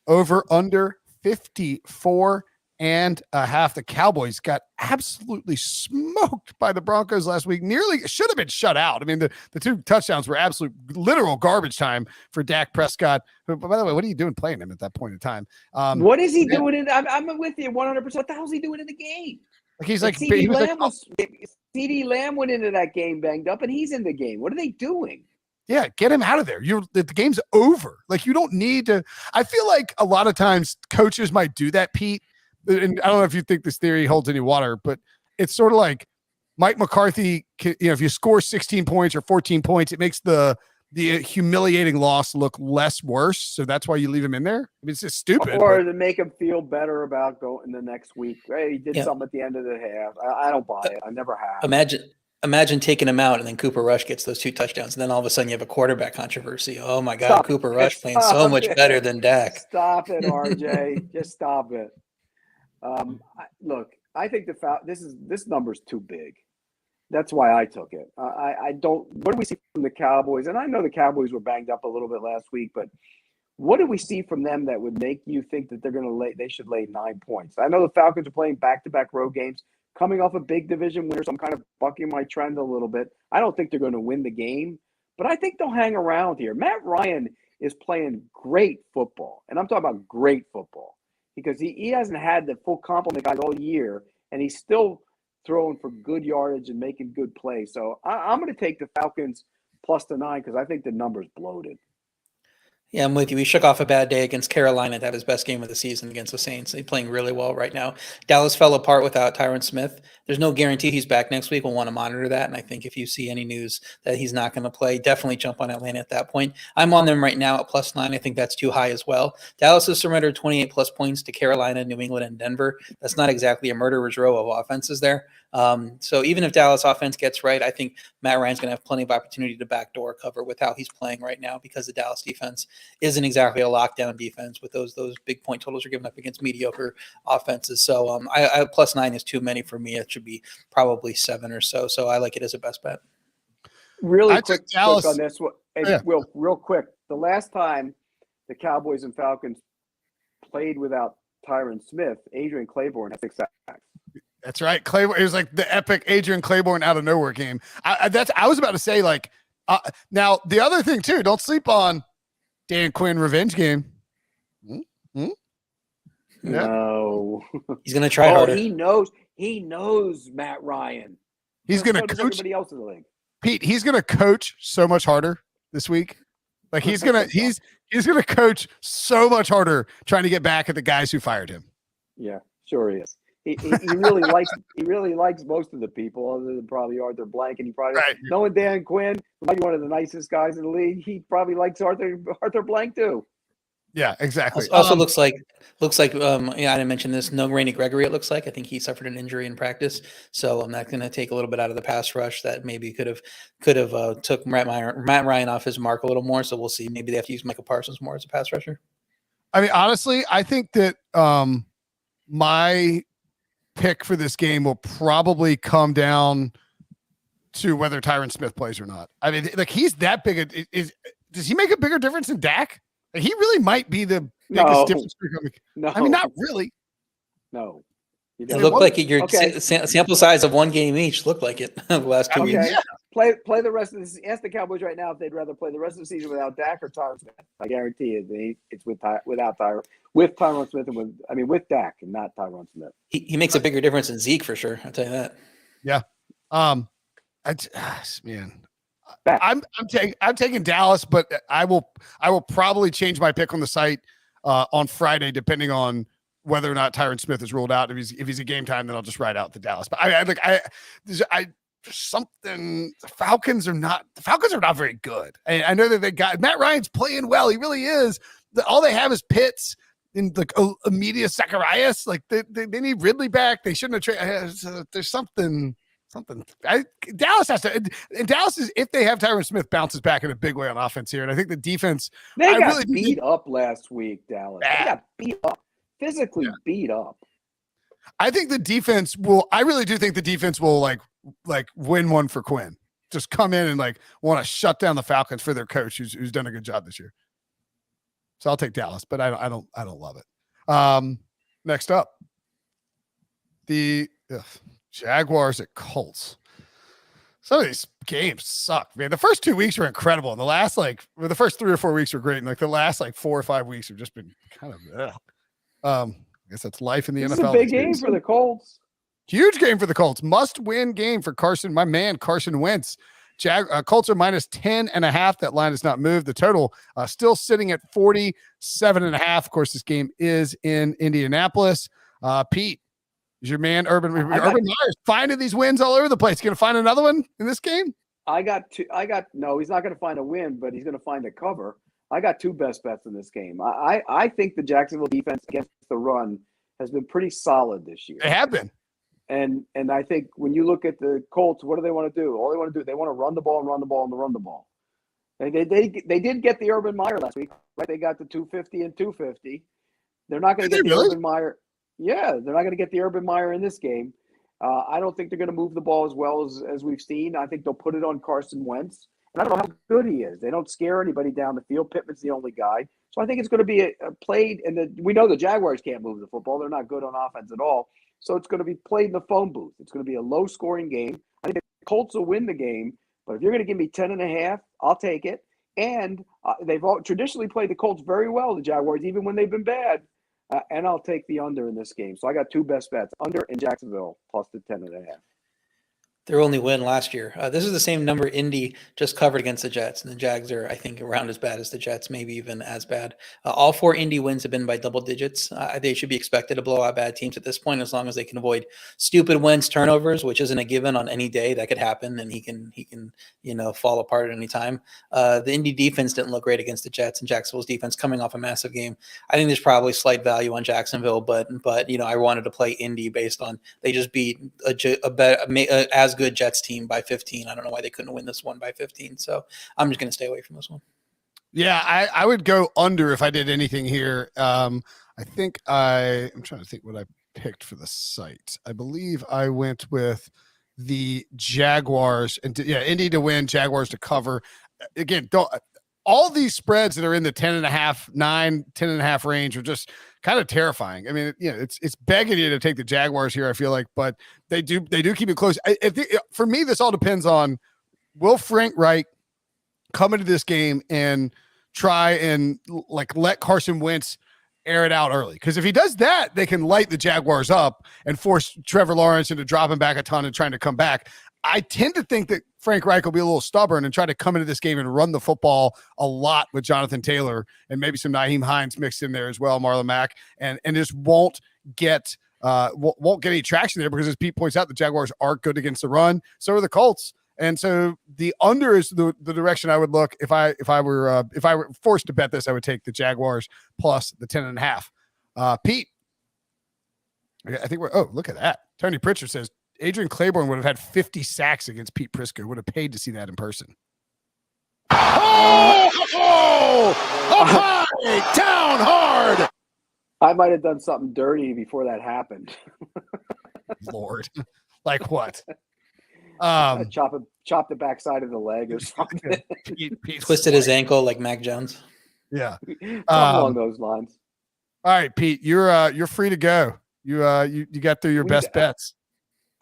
over under 54.5. The Cowboys got absolutely smoked by the Broncos last week. Nearly should have been shut out. I mean, the 2 touchdowns were absolute literal garbage time for Dak Prescott. Who, by the way, what are you doing playing him at that point in time? What is he doing? I'm with you 100%. What the hell is he doing in the game? Like he's like CeeDee Lamb went into that game banged up, and he's in the game. What are they doing? Yeah, get him out of there. The game's over. Like, you don't need to. I feel like a lot of times coaches might do that, Pete. And I don't know if you think this theory holds any water, but it's sort of like Mike McCarthy. If you score 16 points or 14 points, it makes the humiliating loss look less worse. So that's why you leave him in there. I mean, it's just stupid. Or to make him feel better about going the next week. Hey, he did something at the end of the half. I don't buy it. I never have. Imagine taking him out and then Cooper Rush gets those 2 touchdowns. And then all of a sudden you have a quarterback controversy. Oh my God, Cooper Rush playing so much better than Dak. Stop it, RJ. Just stop it. Look, I think this number's too big. That's why I took it. I don't. What do we see from the Cowboys? And I know the Cowboys were banged up a little bit last week, but what do we see from them that would make you think that they should lay 9 points? I know the Falcons are playing back-to-back road games, coming off a big division winner, so I'm kind of bucking my trend a little bit. I don't think they're going to win the game, but I think they'll hang around here. Matt Ryan is playing great football, and I'm talking about great football. because he hasn't had the full complement guys all year, and he's still throwing for good yardage and making good plays. So I'm going to take the Falcons plus the 9 because I think the number's bloated. Yeah, I'm with you. He shook off a bad day against Carolina to have his best game of the season against the Saints. He's playing really well right now. Dallas fell apart without Tyron Smith. There's no guarantee he's back next week. We'll want to monitor that. And I think if you see any news that he's not going to play, definitely jump on Atlanta at that point. I'm on them right now at plus 9. I think that's too high as well. Dallas has surrendered 28 plus points to Carolina, New England, and Denver. That's not exactly a murderer's row of offenses there. So even if Dallas offense gets right, I think Matt Ryan's going to have plenty of opportunity to backdoor cover with how he's playing right now, because the Dallas defense isn't exactly a lockdown defense with those big point totals are given up against mediocre offenses. So I plus 9 is too many for me. It should be probably 7 or so. So I like it as a best bet. Really quick on this one. Hey, real quick. The last time the Cowboys and Falcons played without Tyron Smith, Adrian Claiborne had 6 sacks. That's right. Claiborne. It was like the epic Adrian Claiborne out of nowhere game. I was about to say, like, now the other thing too, don't sleep on Dan Quinn revenge game. Yeah. No. He's going to try harder. He knows Matt Ryan. He's going to coach everybody else in the league. Pete, he's going to coach so much harder this week. Like he's going to coach so much harder trying to get back at the guys who fired him. Yeah, sure he is. He really likes most of the people, other than probably Arthur Blank, and he probably knowing Dan Quinn, who might be one of the nicest guys in the league. He probably likes Arthur Blank too. Yeah, exactly. Also looks like I didn't mention this. No Randy Gregory. It looks like I think he suffered an injury in practice, so I'm not going to take a little bit out of the pass rush that maybe could have took Matt Ryan off his mark a little more. So we'll see. Maybe they have to use Michael Parsons more as a pass rusher. I mean, honestly, I think that my pick for this game will probably come down to whether Tyron Smith plays or not. I mean, like he's that big. Does he make a bigger difference than Dak? Like, he really might be the biggest difference. No, I mean, not really. No. It looked like your sample size of one game each looked like it the last 2 weeks. Yeah. Play the rest of this. Ask the Cowboys right now if they'd rather play the rest of the season without Dak or Tyron Smith. I guarantee you, it's with Tyron Smith and with Dak and not Tyron Smith. He makes a bigger difference than Zeke for sure. I'll tell you that. Yeah. I'm taking Dallas, but I will probably change my pick on the site on Friday, depending on whether or not Tyron Smith is ruled out. If he's a game time, then I'll just ride out the Dallas. But the Falcons are not very good. I know that they got Matt Ryan's playing well. He really is. All they have is Pitts and like Emilia Zacharias. Like they need Ridley back. They shouldn't have traded. There's something. Dallas has to. And Dallas is, if they have Tyron Smith, bounces back in a big way on offense here. And I think the defense. They got beat up last week, Dallas. They got beat up, physically beat up. I think the defense will. I really do think the defense will like win one for Quinn. Just come in and like want to shut down the Falcons for their coach, who's done a good job this year. So I'll take Dallas, but I don't love it. Next up, the Jaguars at Colts. Some of these games suck, man. The first 2 weeks were incredible, and the first 3 or 4 weeks were great, and like the last 4 or 5 weeks have just been kind of. I guess that's life in the NFL. It's a big game for the Colts. Huge game for the Colts. Must-win game for Carson Wentz. Colts are minus 10.5. That line has not moved. The total still sitting at 47.5. Of course, this game is in Indianapolis. Pete, is your man Urban Meyer's finding these wins all over the place? Going to find another one in this game? No, he's not going to find a win, but he's going to find a cover. I got 2 best bets in this game. I think the Jacksonville defense against the run has been pretty solid this year. They have been. And I think when you look at the Colts, what do they want to do? All they want to do, they want to run the ball and run the ball and run the ball. They did get the Urban Meyer last week, right? They got the 250 and 250. They're not going to get the Urban Meyer. Yeah, they're not going to get the Urban Meyer in this game. I don't think they're going to move the ball as well as we've seen. I think they'll put it on Carson Wentz. And I don't know how good he is. They don't scare anybody down the field. Pittman's the only guy. So I think it's going to be a played. And we know the Jaguars can't move the football. They're not good on offense at all. So it's going to be played in the phone booth. It's going to be a low-scoring game. I think the Colts will win the game. But if you're going to give me 10.5, I'll take it. And they've traditionally played the Colts very well, the Jaguars, even when they've been bad. And I'll take the under in this game. So I got two best bets: under in Jacksonville plus the 10.5. Their only win last year. This is the same number Indy just covered against the Jets, and the Jags are, I think, around as bad as the Jets, maybe even as bad. All 4 Indy wins have been by double digits. They should be expected to blow out bad teams at this point, as long as they can avoid stupid wins, turnovers, which isn't a given on any day. That could happen, and he can fall apart at any time. The Indy defense didn't look great against the Jets, and Jacksonville's defense coming off a massive game. I think there's probably slight value on Jacksonville, but I wanted to play Indy based on they just beat as good Jets team by 15. I don't know why they couldn't win this one by 15. So I'm just going to stay away from this one. Yeah, I would go under if I did anything here. I'm trying to think what I picked for the site. I believe I went with the Jaguars and Indy to win, Jaguars to cover. Again, all these spreads that are in the 10.5, 9, 10.5 range are just kind of terrifying. I mean, it's begging you to take the Jaguars here, I feel like, but they do keep it close. I think for me, this all depends on, will Frank Reich come into this game and try and let Carson Wentz air it out early? Because if he does that, they can light the Jaguars up and force Trevor Lawrence into dropping back a ton and trying to come back. I tend to think that Frank Reich will be a little stubborn and try to come into this game and run the football a lot with Jonathan Taylor and maybe some Nyheim Hines mixed in there as well, Marlon Mack, and just won't get any traction there because, as Pete points out, the Jaguars are good against the run. So are the Colts, and so the under is the direction I would look if I were forced to bet this. I would take the Jaguars plus the 10.5. Pete, I think look at that. Tony Pritchard says Adrian Claiborne would have had 50 sacks against Pete Prisco. Would have paid to see that in person. Up high, down hard. I might have done something dirty before that happened. Lord, like what? Chop the backside of the leg or something. Pete twisted his ankle like Mac Jones. Yeah, along those lines. All right, Pete, you're free to go. You got through your best bets.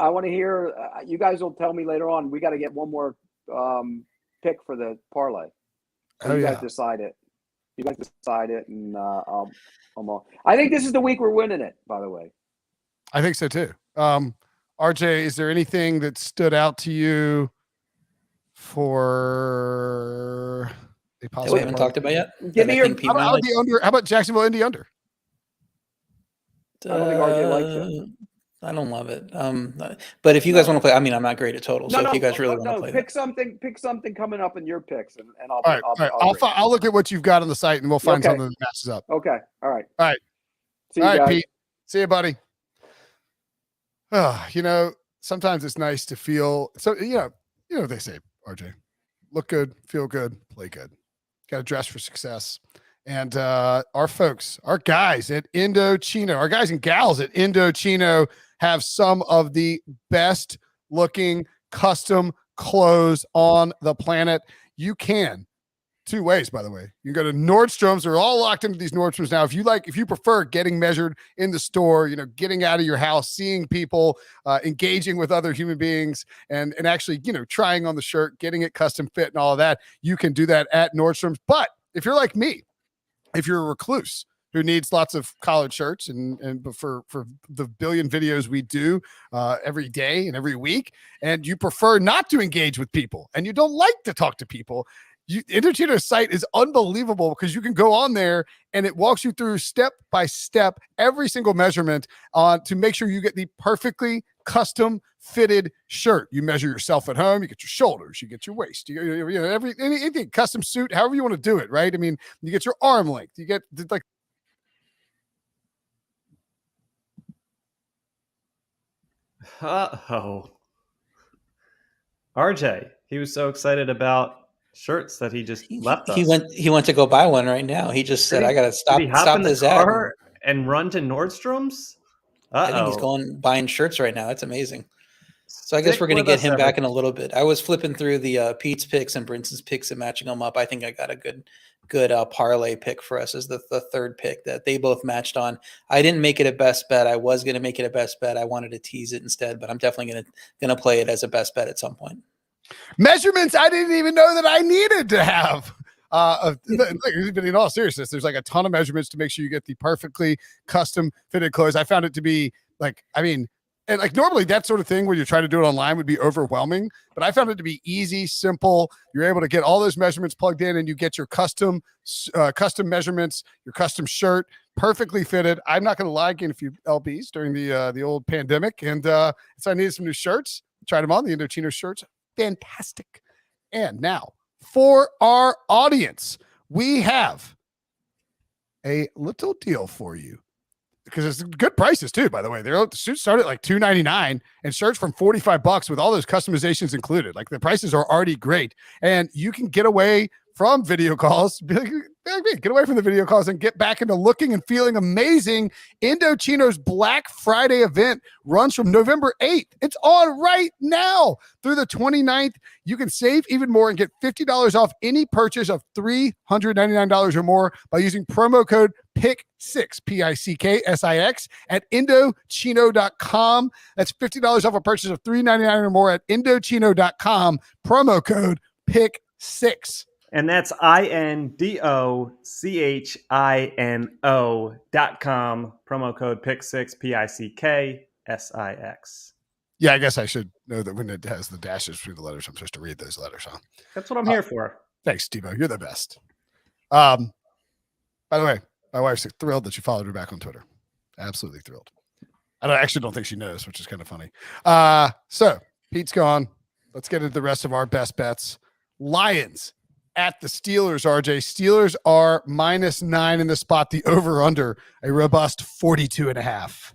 I want to hear. You guys will tell me later on. We got to get one more pick for the parlay. So you guys decide it. You guys decide it, and I think this is the week we're winning it. By the way, I think so too. RJ, is there anything that stood out to you for a possible? We haven't talked about yet. Give me your. How about Jacksonville Indy under? I don't think RJ likes it. I don't love it. But if you guys want to play, I mean, I'm not great at total. So if you guys really want to play, pick something coming up in your picks, and I'll. All right. I'll look at what you've got on the site, and we'll find something that matches up. Okay. All right. See you guys. Pete. See you, buddy. Sometimes it's nice to feel. So what they say, RJ. Look good, feel good, play good. Got to dress for success. And our folks, our guys at Indochino, our guys and gals at Indochino have some of the best looking custom clothes on the planet. You can, 2 ways, by the way. You can go to Nordstrom's. They're all locked into these Nordstrom's now. If you prefer getting measured in the store, getting out of your house, seeing people, engaging with other human beings, and actually, trying on the shirt, getting it custom fit and all of that, you can do that at Nordstrom's. But if you're like me, if you're a recluse who needs lots of collared shirts and for the billion videos we do every day and every week, and you prefer not to engage with people and you don't like to talk to people, Indochino's site is unbelievable because you can go on there and it walks you through step by step every single measurement to make sure you get the perfectly custom fitted shirt. You measure yourself at home, you get your shoulders, you get your waist, anything custom suit, however you want to do it, right? I mean, you get your arm length, you get like. RJ, he was so excited about shirts that he just left us. He went to go buy one right now. He just said, "I got to stop this ad and run to Nordstrom's." I think he's going buying shirts right now. That's amazing. So I guess we're going to get him back in a little bit. I was flipping through the Pete's picks and Brinson's picks and matching them up. I think I got a good parlay pick for us as the third pick that they both matched on. I didn't make it a best bet. I was going to make it a best bet. I wanted to tease it instead, but I'm definitely going to play it as a best bet at some point. Measurements I didn't even know that I needed to have. But in all seriousness, there's like a ton of measurements to make sure you get the perfectly custom fitted clothes. I found it to be and like normally that sort of thing when you're trying to do it online would be overwhelming, but I found it to be easy, simple. You're able to get all those measurements plugged in and you get your custom measurements, your custom shirt perfectly fitted. I'm not going to lie, again, a few LBs during the old pandemic. And so I needed some new shirts, tried them on, the Indochino shirts. Fantastic. And now for our audience, we have a little deal for you. Because it's good prices too, by the way. The suits start at like $2.99 and shirts from $45 with all those customizations included. Like the prices are already great, and you can get away from video calls. Get away from the video calls and get back into looking and feeling amazing. Indochino's Black Friday event runs from November 8th. It's on right now through the 29th. You can save even more and get $50 off any purchase of $399 or more by using promo code PICK6, PICKSIX, at Indochino.com. That's $50 off a purchase of $399 or more at Indochino.com. Promo code PICK6. And that's INDOCHINO.com. Promo code PICK6, PICKSIX. Yeah, I guess I should know that when it has the dashes through the letters, I'm supposed to read those letters, huh? That's what I'm here for. Thanks, Steve-O. You're the best. By the way, my wife's thrilled that you followed her back on Twitter. Absolutely thrilled. I actually don't think she knows, which is kind of funny. So Pete's gone. Let's get into the rest of our best bets. Lions at the Steelers, RJ. Steelers are -9 in the spot. The over-under, a robust 42.5.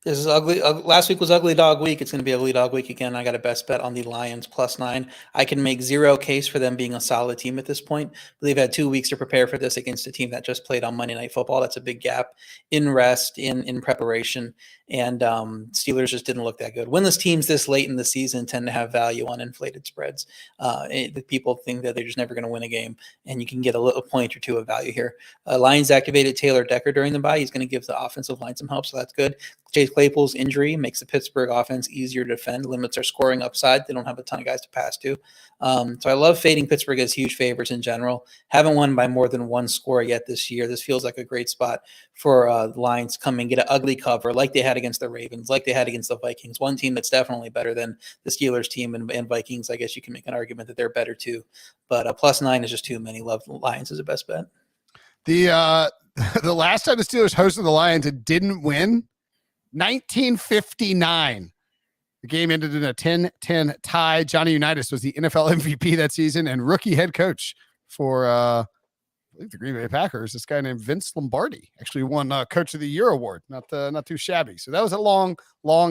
This is ugly. Last week was ugly dog week. It's going to be ugly dog week again. I got a best bet on the Lions +9. I can make zero case for them being a solid team at this point. But they've had 2 weeks to prepare for this against a team that just played on Monday Night Football. That's a big gap in rest, in preparation. And Steelers just didn't look that good. Winless teams this late in the season tend to have value on inflated spreads. People think that they're just never going to win a game, and you can get a little point or two of value here. Lions activated Taylor Decker during the bye. He's going to give the offensive line some help, so that's good. Chase Claypool's injury makes the Pittsburgh offense easier to defend, limits their scoring upside. They don't have a ton of guys to pass to. So I love fading Pittsburgh as huge favorites in general. Haven't won by more than one score yet this year. This feels like a great spot for the Lions to come and get an ugly cover like they had against the Ravens, like they had against the Vikings. One team that's definitely better than the Steelers team and Vikings. I guess you can make an argument that they're better too. But +9 is just too many. Love the Lions as a best bet. The last time the Steelers hosted the Lions and didn't win, 1959. The game ended in a 10-10 tie. Johnny Unitas was the NFL MVP that season and rookie head coach for I believe the Green Bay Packers. This guy named Vince Lombardi actually won Coach of the Year award. Not too shabby. So that was a long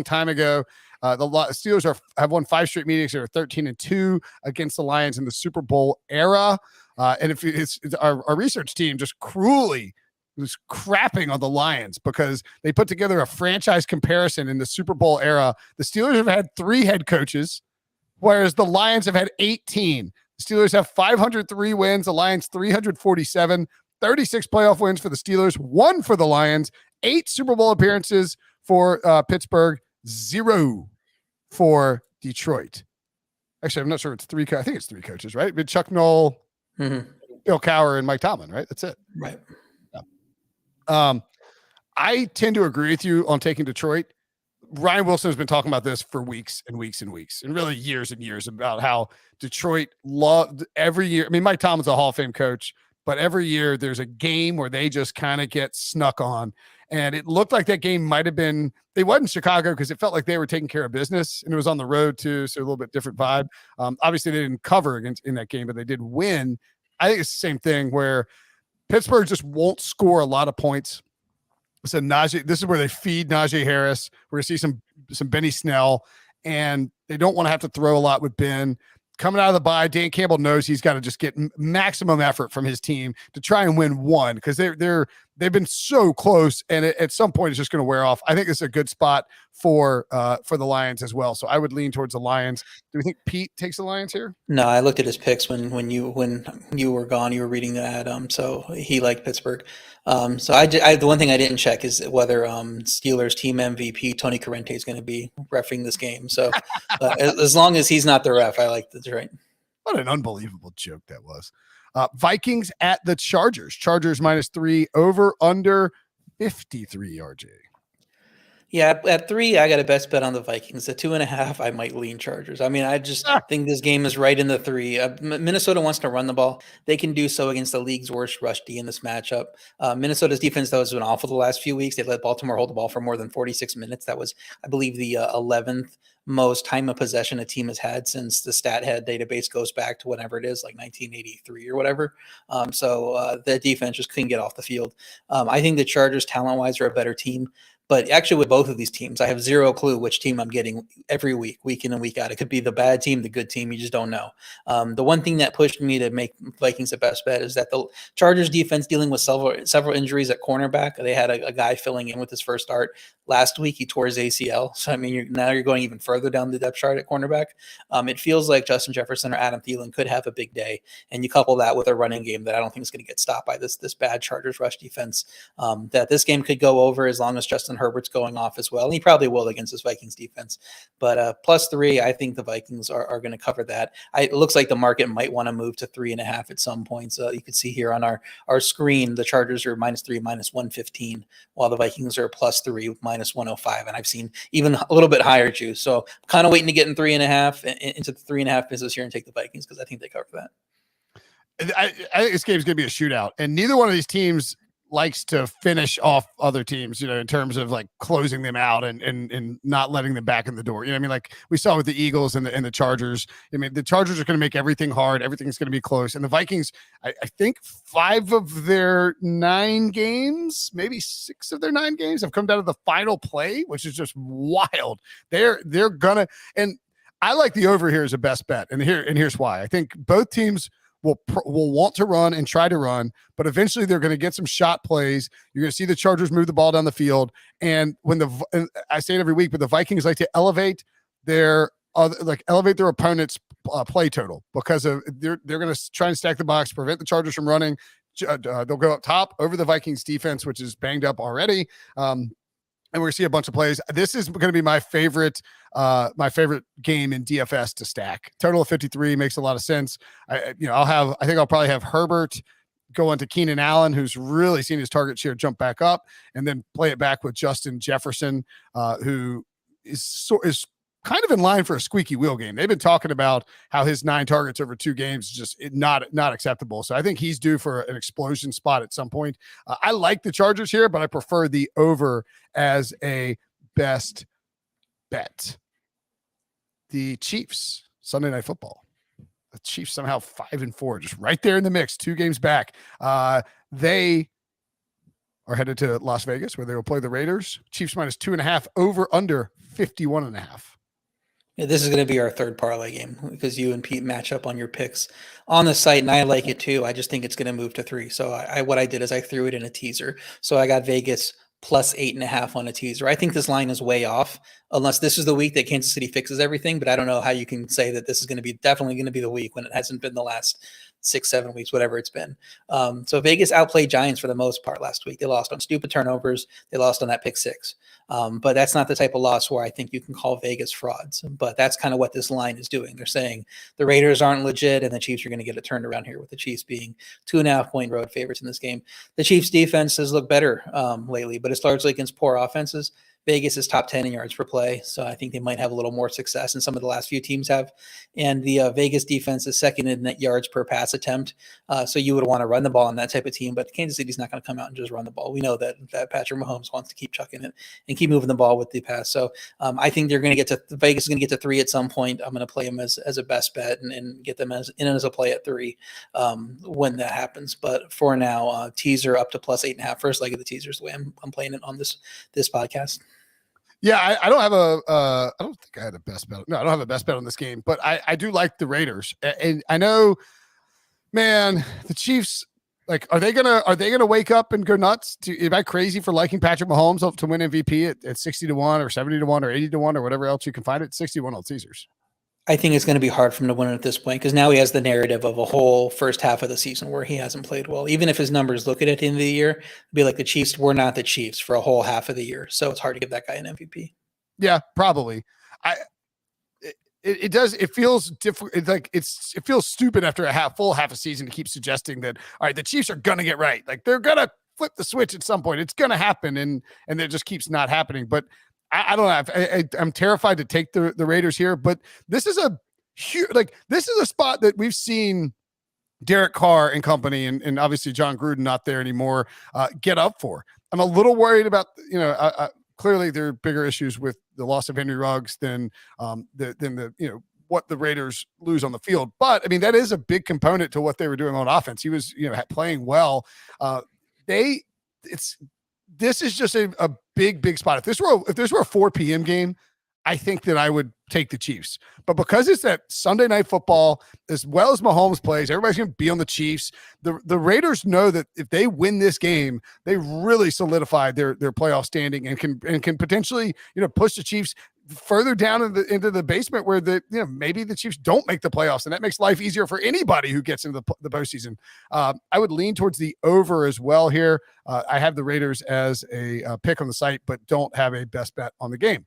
time ago. The Steelers have won 5 straight meetings. They're 13-2 against the Lions in the Super Bowl era. And if it's our research team just cruelly was crapping on the Lions because they put together a franchise comparison in the Super Bowl era. The Steelers have had 3 head coaches, whereas the Lions have had 18. The Steelers have 503 wins, the Lions 347, 36 playoff wins for the Steelers, 1 for the Lions, 8 Super Bowl appearances for Pittsburgh, 0 for Detroit. Actually, I'm not sure it's 3. I think it's 3 coaches, right? But Chuck Noll, Bill Cowher, and Mike Tomlin, right? That's it. Right. I tend to agree with you on taking Detroit. Ryan Wilson has been talking about this for weeks and weeks and weeks, and really years and years, about how Detroit loved every year. I mean, Mike Tomlin's a Hall of Fame coach, but every year there's a game where they just kind of get snuck on. And it looked like that game might have been, they wasn't Chicago because it felt like they were taking care of business, and it was on the road too. So a little bit different vibe. Obviously they didn't cover in that game, but they did win. I think it's the same thing where Pittsburgh just won't score a lot of points. So Najee, this is where they feed Najee Harris. We're going to see some Benny Snell, and they don't want to have to throw a lot with Ben. Coming out of the bye, Dan Campbell knows he's got to just get maximum effort from his team to try and win one, because they've been so close, and at some point it's just going to wear off. I think it's a good spot for the Lions as well. So I would lean towards the Lions. Do we think Pete takes the Lions here? No, I looked at his picks when you were gone. You were reading that, so he liked Pittsburgh. So I the one thing I didn't check is whether Steelers team MVP Tony Corrente is going to be reffing this game. So as long as he's not the ref, I like Detroit. What an unbelievable joke that was. Vikings at the Chargers. Chargers -3 over under 53, RJ. Yeah, at 3, I got a best bet on the Vikings. At 2.5, I might lean Chargers. I mean, I just think this game is right in the 3. Minnesota wants to run the ball. They can do so against the league's worst rush D in this matchup. Minnesota's defense, though, has been awful the last few weeks. They let Baltimore hold the ball for more than 46 minutes. That was, I believe, the 11th most time of possession a team has had since the stat head database goes back to whatever it is, like 1983 or whatever. So the defense just couldn't get off the field. I think the Chargers, talent-wise, are a better team. But actually, with both of these teams, I have zero clue which team I'm getting every week, week in and week out. It could be the bad team, the good team. You just don't know. The one thing that pushed me to make Vikings the best bet is that the Chargers defense dealing with several injuries at cornerback. They had a guy filling in with his first start last week. He tore his ACL. So, I mean, now you're going even further down the depth chart at cornerback. It feels like Justin Jefferson or Adam Thielen could have a big day. And you couple that with a running game that I don't think is going to get stopped by this bad Chargers rush defense, that this game could go over as long as Justin Herbert's going off as well. And he probably will against this Vikings defense. But +3, I think the Vikings are going to cover that. It looks like the market might want to move to 3.5 at some points. You can see here on our screen, the Chargers are -3, -115, while the Vikings are +3, -105. And I've seen even a little bit higher juice. So I'm kind of waiting to get in 3.5 into the 3.5 business here and take the Vikings because I think they cover that. I think this game's going to be a shootout, and neither one of these teams likes to finish off other teams, in terms of like closing them out and not letting them back in the door. You know what I mean? Like we saw with the Eagles and the Chargers. I mean, the Chargers are going to make everything hard. Everything's going to be close. And the Vikings, I think 5 of their 9 games, maybe 6 of their 9 games have come down to the final play, which is just wild. They're gonna, and I like the over here as a best bet. And here's why. I think both teams will want to run and try to run, but eventually they're going to get some shot plays. You're going to see the Chargers move the ball down the field. And and I say it every week, but the Vikings like to elevate their opponent's play total because of they're going to try and stack the box, prevent the Chargers from running. They'll go up top over the Vikings defense, which is banged up already. And we're gonna see a bunch of plays. This is going to be my favorite game in DFS to stack. Total of 53 makes a lot of sense. I think I'll probably have Herbert go on to Keenan Allen, who's really seen his target share jump back up, and then play it back with Justin Jefferson, who is kind of in line for a squeaky wheel game. They've been talking about how his 9 targets over 2 games is just not acceptable. So I think he's due for an explosion spot at some point. I like the Chargers here, but I prefer the over as a best bet. The Chiefs, Sunday Night Football. The Chiefs somehow 5-4, just right there in the mix, 2 games back. They are headed to Las Vegas where they will play the Raiders. Chiefs -2.5, over under 51.5. Yeah, this is going to be our third parlay game because you and Pete match up on your picks on the site, and I like it too. I just think it's going to move to 3. So what I did is I threw it in a teaser. So I got Vegas +8.5 on a teaser. I think this line is way off, unless this is the week that Kansas City fixes everything. But I don't know how you can say that this is definitely going to be the week when it hasn't been the last 6-7 weeks, whatever it's been. So Vegas outplayed Giants for the most part last week. They lost on stupid turnovers. They lost on that pick 6. But that's not the type of loss where I think you can call Vegas frauds. But that's kind of what this line is doing. They're saying the Raiders aren't legit, and the Chiefs are going to get it turned around here, with the Chiefs being 2.5-point road favorites in this game. The Chiefs defense has looked better lately, but it's largely against poor offenses. Vegas is top 10 in yards per play, so I think they might have a little more success than some of the last few teams have. And the Vegas defense is second in net yards per pass attempt, so you would want to run the ball on that type of team. But Kansas City's not going to come out and just run the ball. We know that Patrick Mahomes wants to keep chucking it and keep moving the ball with the pass. So I think Vegas is going to get to 3 at some point. I'm going to play them as a best bet and get them as a play at 3 when that happens. But for now, teaser up to +8.5. First leg of the teasers, the way I'm playing it on this podcast. Yeah, I don't have I don't think I had a best bet. No, I don't have a best bet on this game, but I do like the Raiders. And I know, man, the Chiefs, like, are they gonna wake up and go nuts? Am I crazy for liking Patrick Mahomes to win MVP at 60-1 or 70-1 or 80-1 or whatever else you can find it? 61 on Caesars. I think it's going to be hard for him to win at this point because now he has the narrative of a whole first half of the season where he hasn't played well. Even if his numbers look at it at the end of the year, it'd be like the Chiefs were not the Chiefs for a whole half of the year. So it's hard to give that guy an MVP. Yeah, probably. It does. It feels different. It's like it feels stupid after a full half a season to keep suggesting that, all right, the Chiefs are gonna get right. Like they're gonna flip the switch at some point. It's gonna happen, and it just keeps not happening. But I don't know. I'm terrified to take the Raiders here. But this is a huge, this is a spot that we've seen Derek Carr and company, and obviously John Gruden not there anymore, get up for. I'm a little worried about, clearly there are bigger issues with the loss of Henry Ruggs than the what the Raiders lose on the field. But I mean, that is a big component to what they were doing on offense. He was, playing well. This is just a big spot. If this were a 4 p.m. game, I think that I would take the Chiefs. But because it's that Sunday night football, as well as Mahomes plays, everybody's going to be on the Chiefs. The Raiders know that if they win this game, they really solidified their playoff standing and can potentially, push the Chiefs further down into the basement where maybe the Chiefs don't make the playoffs, and that makes life easier for anybody who gets into the postseason. I would lean towards the over as well here. I have the Raiders as a pick on the site, but don't have a best bet on the game.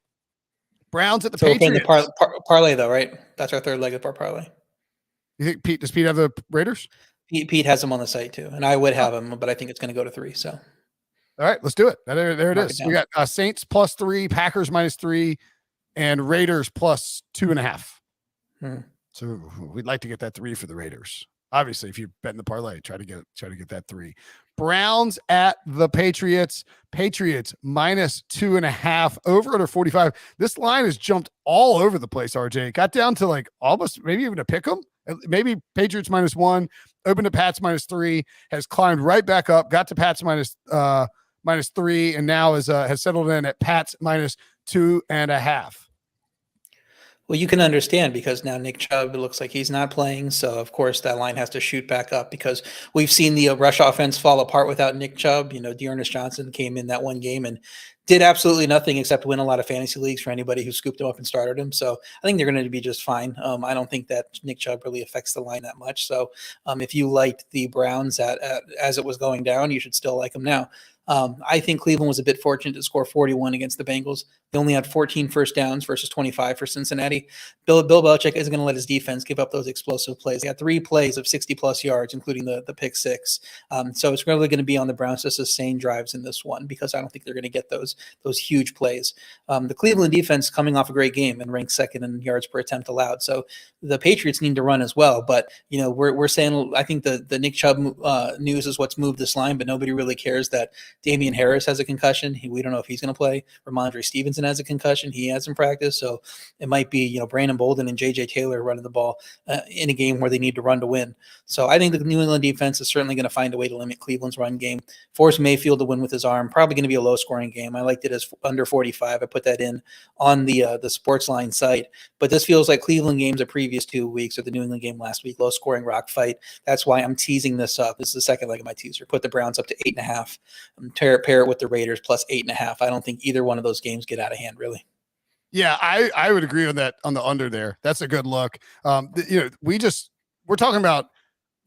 Browns at the Patriots. The parlay, though, right? That's our third leg of our parlay. You think does Pete have the Raiders? Pete has them on the site too, and I would have them, but I think it's going to go to 3. So, all right, let's do it. There it is. We got Saints +3, Packers -3, and Raiders +2.5. So we'd like to get that 3 for the Raiders. Obviously, if you're betting the parlay, try to get that 3. Browns at the Patriots. Patriots -2.5, over under 45. This line has jumped all over the place, RJ. It got down to like almost maybe even a pick 'em. Maybe Patriots -1, opened to Pats -3, has climbed right back up, got to Pats -3, and now has settled in at Pats -2.5. Well, you can understand because now Nick Chubb, it looks like he's not playing. So, of course, that line has to shoot back up because we've seen the rush offense fall apart without Nick Chubb. Dearness Johnson came in that one game and did absolutely nothing except win a lot of fantasy leagues for anybody who scooped him up and started him. So I think they're going to be just fine. I don't think that Nick Chubb really affects the line that much. So if you liked the Browns as it was going down, you should still like them now. I think Cleveland was a bit fortunate to score 41 against the Bengals. They only had 14 first downs versus 25 for Cincinnati. Bill Belichick isn't going to let his defense give up those explosive plays. They had 3 plays of 60-plus yards, including the pick 6. So it's really going to be on the Browns to sustain drives in this one because I don't think they're going to get those huge plays. The Cleveland defense coming off a great game and ranked second in yards per attempt allowed. So the Patriots need to run as well. But, we're saying I think the Nick Chubb news is what's moved this line, but nobody really cares that Damian Harris has a concussion. We don't know if he's going to play. Ramondre Stevenson has a concussion. He has in practice. So it might be, Brandon Bolden and J.J. Taylor running the ball in a game where they need to run to win. So I think the New England defense is certainly going to find a way to limit Cleveland's run game. Force Mayfield to win with his arm. Probably going to be a low-scoring game. I liked it as under 45. I put that in on the Sportsline site. But this feels like Cleveland games the previous 2 weeks or the New England game last week. Low-scoring rock fight. That's why I'm teasing this up. This is the second leg of my teaser. Put the Browns up to 8.5. Pair it with the Raiders plus 8.5. I don't think either one of those games get out of hand, really. Yeah, I would agree on that, on the under there. That's a good look. We're talking about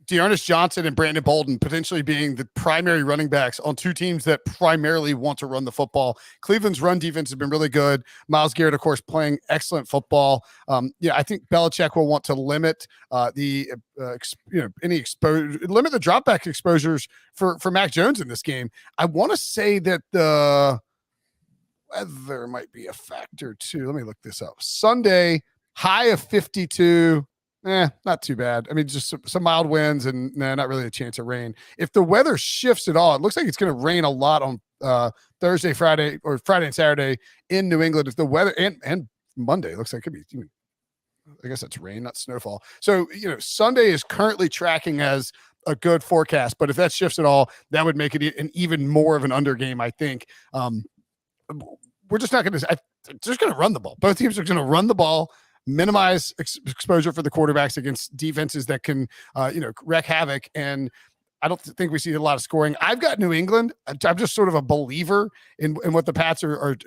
Dearness Johnson and Brandon Bolden potentially being the primary running backs on 2 teams that primarily want to run the football. Cleveland's run defense has been really good. Myles Garrett, of course, playing excellent football. I think Belichick will want to limit limit the drop back exposures for Mac Jones in this game. I want to say that the weather might be a factor too. Let me look this up. Sunday, high of 52. Not too bad. I mean, just some mild winds and not really a chance of rain. If the weather shifts at all, it looks like it's going to rain a lot on Thursday, Friday, or Friday and Saturday in New England. If the weather and Monday looks like it could be, I guess that's rain, not snowfall. So, Sunday is currently tracking as a good forecast, but if that shifts at all, that would make it an even more of an under game, I think. We're just not going to, just going to run the ball. Both teams are going to run the ball, minimize exposure for the quarterbacks against defenses that can, wreak havoc. And I don't think we see a lot of scoring. I've got New England. I'm just sort of a believer in what the Pats are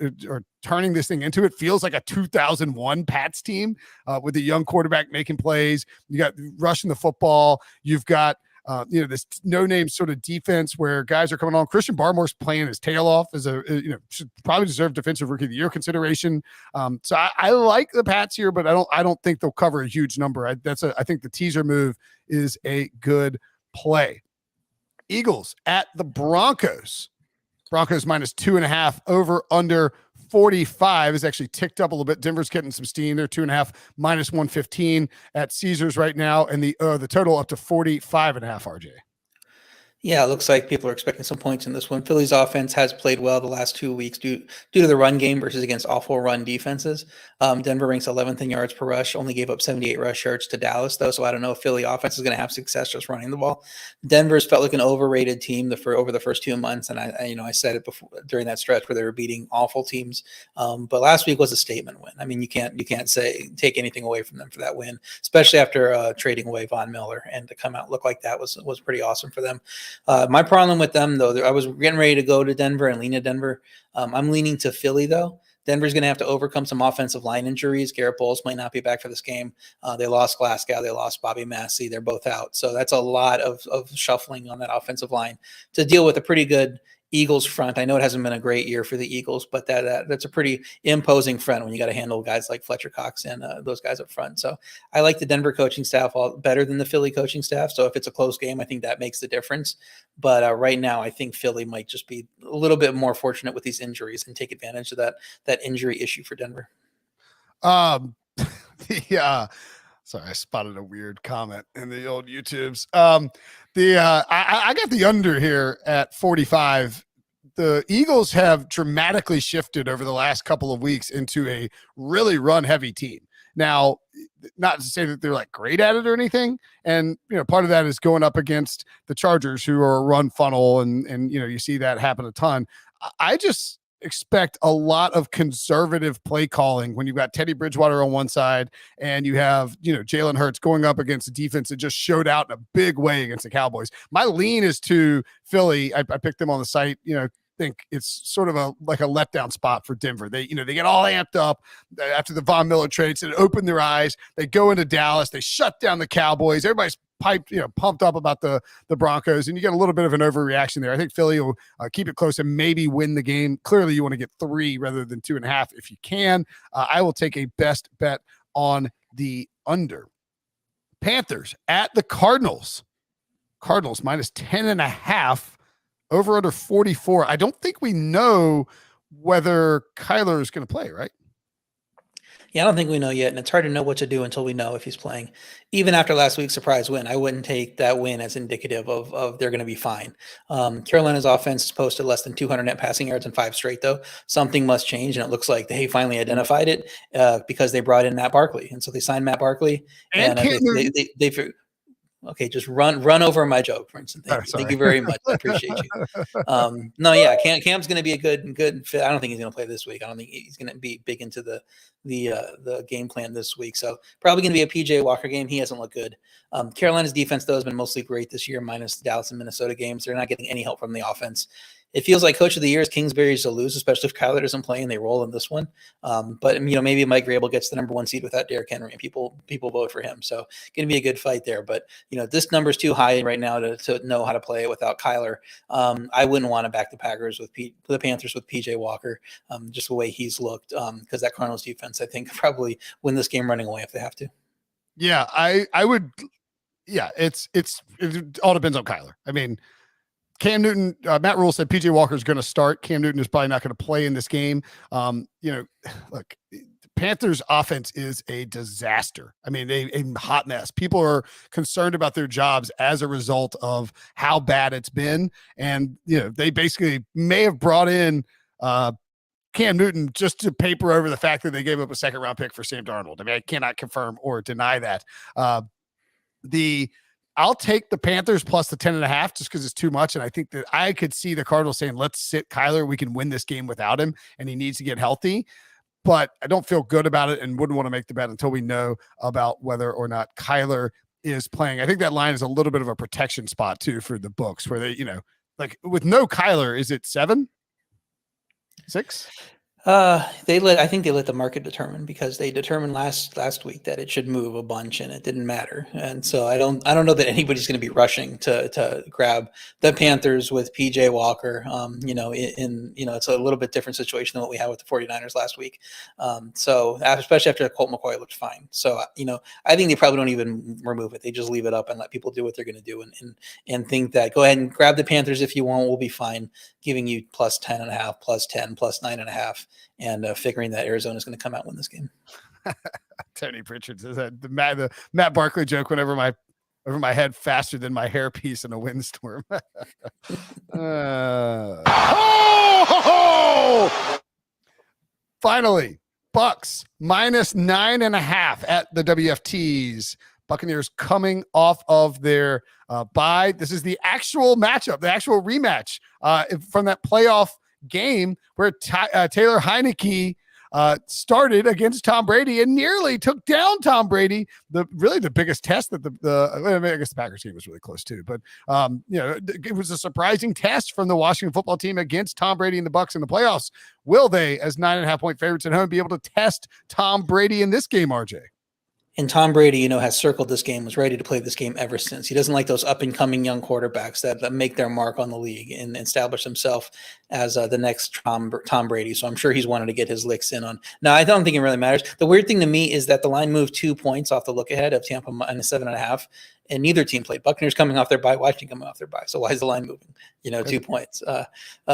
turning this thing into. It feels like a 2001 Pats team with a young quarterback making plays. You got rushing the football. You've got This no-name sort of defense where guys are coming on. Christian Barmore's playing his tail off as should probably deserve defensive rookie of the year consideration. So I like the Pats here, but I don't think they'll cover a huge number. I think the teaser move is a good play. Eagles at the Broncos. Broncos minus 2.5, over under 45 is actually ticked up a little bit. Denver's getting some steam. They're 2.5, minus 115 at Caesars right now. And the total up to 45.5, RJ. Yeah, it looks like people are expecting some points in this one. Philly's offense has played well the last 2 weeks due to the run game versus against awful run defenses. Denver ranks 11th in yards per rush, only gave up 78 rush yards to Dallas, though, so I don't know if Philly offense is going to have success just running the ball. Denver's felt like an overrated team over the first 2 months, and I said it before during that stretch where they were beating awful teams. But last week was a statement win. I mean, you can't take anything away from them for that win, especially after trading away Von Miller, and to come out look like that was pretty awesome for them. My problem with them, though, I was getting ready to go to Denver and lean to Denver. I'm leaning to Philly, though. Denver's going to have to overcome some offensive line injuries. Garrett Bowles might not be back for this game. They lost Glasgow. They lost Bobby Massey. They're both out. So that's a lot of shuffling on that offensive line to deal with a pretty good Eagles front. I know it hasn't been a great year for the Eagles, but that's a pretty imposing front when you got to handle guys like Fletcher Cox and those guys up front. So I like the Denver coaching staff better than the Philly coaching staff. So if it's a close game, I think that makes the difference. But right now, I think Philly might just be a little bit more fortunate with these injuries and take advantage of that injury issue for Denver. Yeah. Sorry, I spotted a weird comment in the old YouTubes. I got the under here at 45. The Eagles have dramatically shifted over the last couple of weeks into a really run-heavy team. Now, not to say that they're like great at it or anything, and part of that is going up against the Chargers, who are a run funnel, and you see that happen a ton. I just expect a lot of conservative play calling when you've got Teddy Bridgewater on one side and you have, Jalen Hurts going up against a defense that just showed out in a big way against the Cowboys. My lean is to Philly. I picked them on the site, think it's sort of a letdown spot for Denver. They get all amped up after the Von Miller trade. So they open their eyes. They go into Dallas. They shut down the Cowboys. Everybody's pumped up about the Broncos, and you get a little bit of an overreaction there. I think Philly will keep it close and maybe win the game. Clearly, you want to get 3 rather than 2.5 if you can. I will take a best bet on the under. Panthers at the Cardinals. Cardinals minus 10.5. Over under 44. I don't think we know whether Kyler is going to play, right? Yeah, I don't think we know yet, and it's hard to know what to do until we know if he's playing. Even after last week's surprise win, I wouldn't take that win as indicative of they're going to be fine. Carolina's offense posted less than 200 net passing yards in 5 straight, though. Something must change, and it looks like they finally identified it because they brought in Matt Barkley, and so they signed Matt Barkley, and they okay, just run over my joke, Brinson. Thank you very much. I appreciate you. Cam's going to be a good fit. I don't think he's going to play this week. I don't think he's going to be big into the game plan this week. So probably going to be a PJ Walker game. He hasn't looked good. Carolina's defense, though, has been mostly great this year, minus the Dallas and Minnesota games. They're not getting any help from the offense. It feels like coach of the year is Kingsbury's to lose, especially if Kyler doesn't play and they roll in this one. But maybe Mike Vrabel gets the number 1 seed without Derrick Henry, and people vote for him. So going to be a good fight there. But this number is too high right now to know how to play it without Kyler. I wouldn't want to back the Packers with the Panthers with PJ Walker, just the way he's looked. Because that Cardinals defense, I think, probably win this game running away if they have to. Yeah, I would. Yeah, it all depends on Kyler. I mean, Cam Newton, Matt Rule said PJ Walker is going to start. Cam Newton is probably not going to play in this game. Look, Panthers offense is a disaster. I mean, a hot mess. People are concerned about their jobs as a result of how bad it's been. And, they basically may have brought in Cam Newton just to paper over the fact that they gave up a 2nd-round pick for Sam Darnold. I mean, I cannot confirm or deny that. I'll take the Panthers plus the 10.5 just because it's too much. And I think that I could see the Cardinals saying, let's sit Kyler. We can win this game without him, and he needs to get healthy. But I don't feel good about it and wouldn't want to make the bet until we know about whether or not Kyler is playing. I think that line is a little bit of a protection spot too for the books where they, like with no Kyler, is it 7, 6? I think they let the market determine, because they determined last week that it should move a bunch and it didn't matter. And so I don't know that anybody's going to be rushing to grab the Panthers with PJ Walker. It's a little bit different situation than what we had with the 49ers last week. So especially after Colt McCoy looked fine. So, I think they probably don't even remove it. They just leave it up and let people do what they're going to do and think that go ahead and grab the Panthers if you want, we'll be fine, giving you plus 10.5, plus 10, plus 9.5. And figuring that Arizona is going to come out and win this game. Tony Pritchard says that the Matt Barkley joke went over my head faster than my hairpiece in a windstorm. Finally, Bucks minus 9.5 at the WFTs. Buccaneers coming off of their bye. This is the actual matchup, the actual rematch from that playoff game where Taylor Heineke started against Tom Brady and nearly took down Tom Brady. The biggest test that I guess the Packers team was really close too, but it was a surprising test from the Washington football team against Tom Brady and the Bucs in the playoffs. Will they, as 9.5-point favorites at home, be able to test Tom Brady in this game, RJ? And Tom Brady, has circled this game, was ready to play this game ever since. He doesn't like those up-and-coming young quarterbacks that make their mark on the league and establish himself as the next Tom Brady. So I'm sure he's wanted to get his licks in on. Now, I don't think it really matters. The weird thing to me is that the line moved 2 points off the look-ahead of Tampa minus 7.5, and neither team played. Buccaneers coming off their bye, Washington coming off their bye. So why is the line moving? 2 points.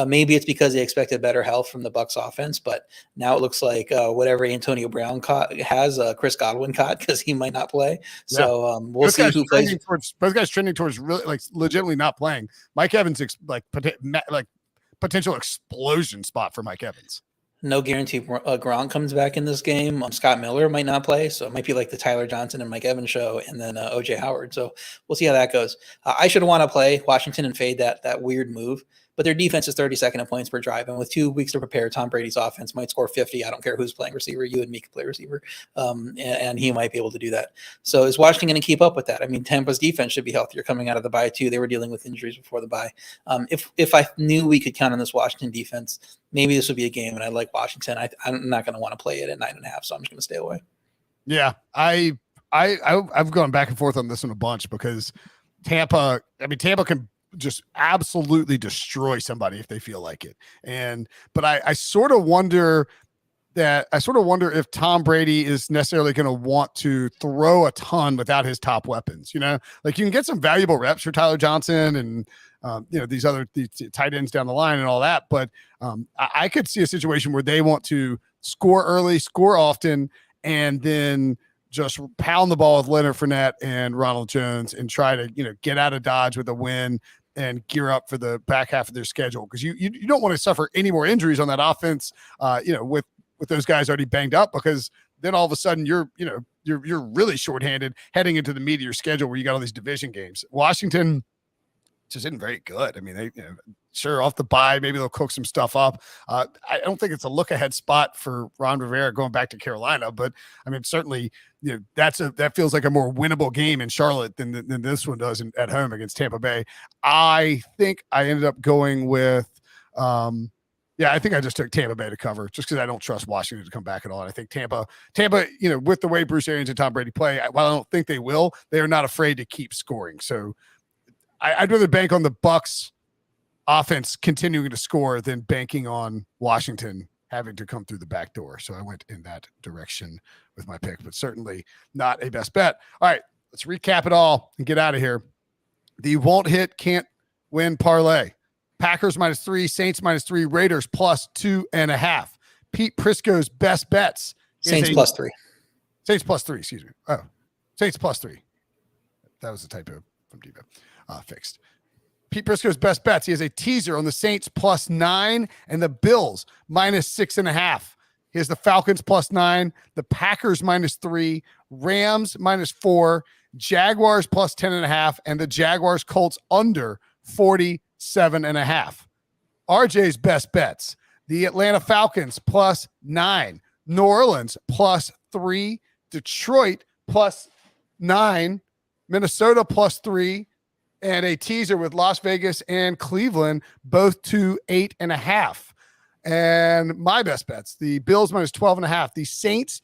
Maybe it's because they expected better health from the Bucs offense, but now it looks like whatever Antonio Brown has Chris Godwin caught, because he might not play. So we'll see who plays. Both guys trending towards really legitimately not playing. Mike Evans potential explosion spot for Mike Evans. No guarantee Gronk comes back in this game. Scott Miller might not play, so it might be like the Tyler Johnson and Mike Evans show, and then OJ Howard. So we'll see how that goes. I should want to play Washington and fade that weird move, but their defense is 32nd in points per drive, and with 2 weeks to prepare, Tom Brady's offense might score 50. I don't care who's playing receiver. You and me can play receiver, and he might be able to do that. So is Washington going to keep up with that? I mean, Tampa's defense should be healthier coming out of the bye too. They were dealing with injuries before the bye. If I knew we could count on this Washington defense, maybe this would be a game, and I like Washington. I'm not going to want to play it at 9.5, so I'm just going to stay away. Yeah, I've gone back and forth on this one a bunch because Tampa can just absolutely destroy somebody if they feel like it. But I sort of wonder if Tom Brady is necessarily going to want to throw a ton without his top weapons. You can get some valuable reps for Tyler Johnson and these tight ends down the line and all that. But I could see a situation where they want to score early, score often, and then just pound the ball with Leonard Fournette and Ronald Jones and try to, get out of Dodge with a win and gear up for the back half of their schedule. Because you don't want to suffer any more injuries on that offense, with those guys already banged up, because then all of a sudden you're really shorthanded heading into the meat of your schedule where you got all these division games. Washington just isn't very good. I mean, they, sure, off the bye, maybe they'll cook some stuff up. I don't think it's a look ahead spot for Ron Rivera going back to Carolina, but I mean, certainly, that feels like a more winnable game in Charlotte than this one does at home against Tampa Bay. I think I ended up going with, I think I just took Tampa Bay to cover just because I don't trust Washington to come back at all. And I think Tampa, with the way Bruce Arians and Tom Brady play, while I don't think they will, they are not afraid to keep scoring. So I'd rather bank on the Bucs offense continuing to score than banking on Washington having to come through the back door. So I went in that direction with my pick, but certainly not a best bet. All right, let's recap it all and get out of here. The won't hit, can't win parlay. Packers -3, Saints -3, Raiders +2.5. Pete Prisco's best bets. Saints +3. Saints +3, excuse me. Oh, Saints +3. That was a typo from Devo. Fixed. Pete Prisco's best bets. He has a teaser on the Saints +9 and the Bills -6.5. He has the Falcons +9, the Packers -3, Rams -4, Jaguars +10.5, and the Jaguars Colts under 47.5. RJ's best bets. The Atlanta Falcons +9, New Orleans +3, Detroit +9, Minnesota +3, and a teaser with Las Vegas and Cleveland, both to 8.5. And my best bets, the Bills minus 12.5, the Saints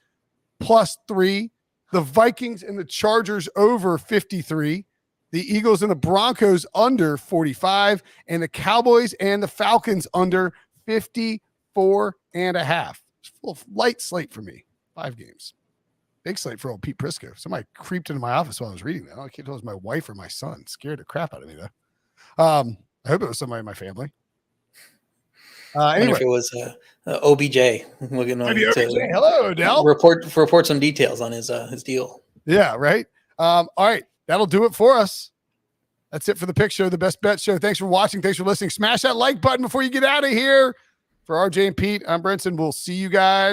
+3, the Vikings and the Chargers over 53, the Eagles and the Broncos under 45, and the Cowboys and the Falcons under 54.5. Light slate for me. 5 games. Big slate for old Pete Prisco. Somebody creeped into my office while I was reading that. I can't tell it was my wife or my son. Scared the crap out of me, though. I hope it was somebody in my family. Anyway. If it was OBJ. Looking Maybe OBJ. Hello, Odell. Report some details on his deal. Yeah, right. All right. That'll do it for us. That's it for the Pick Show, the Best Bet Show. Thanks for watching. Thanks for listening. Smash that like button before you get out of here. For RJ and Pete, I'm Brinson. We'll see you guys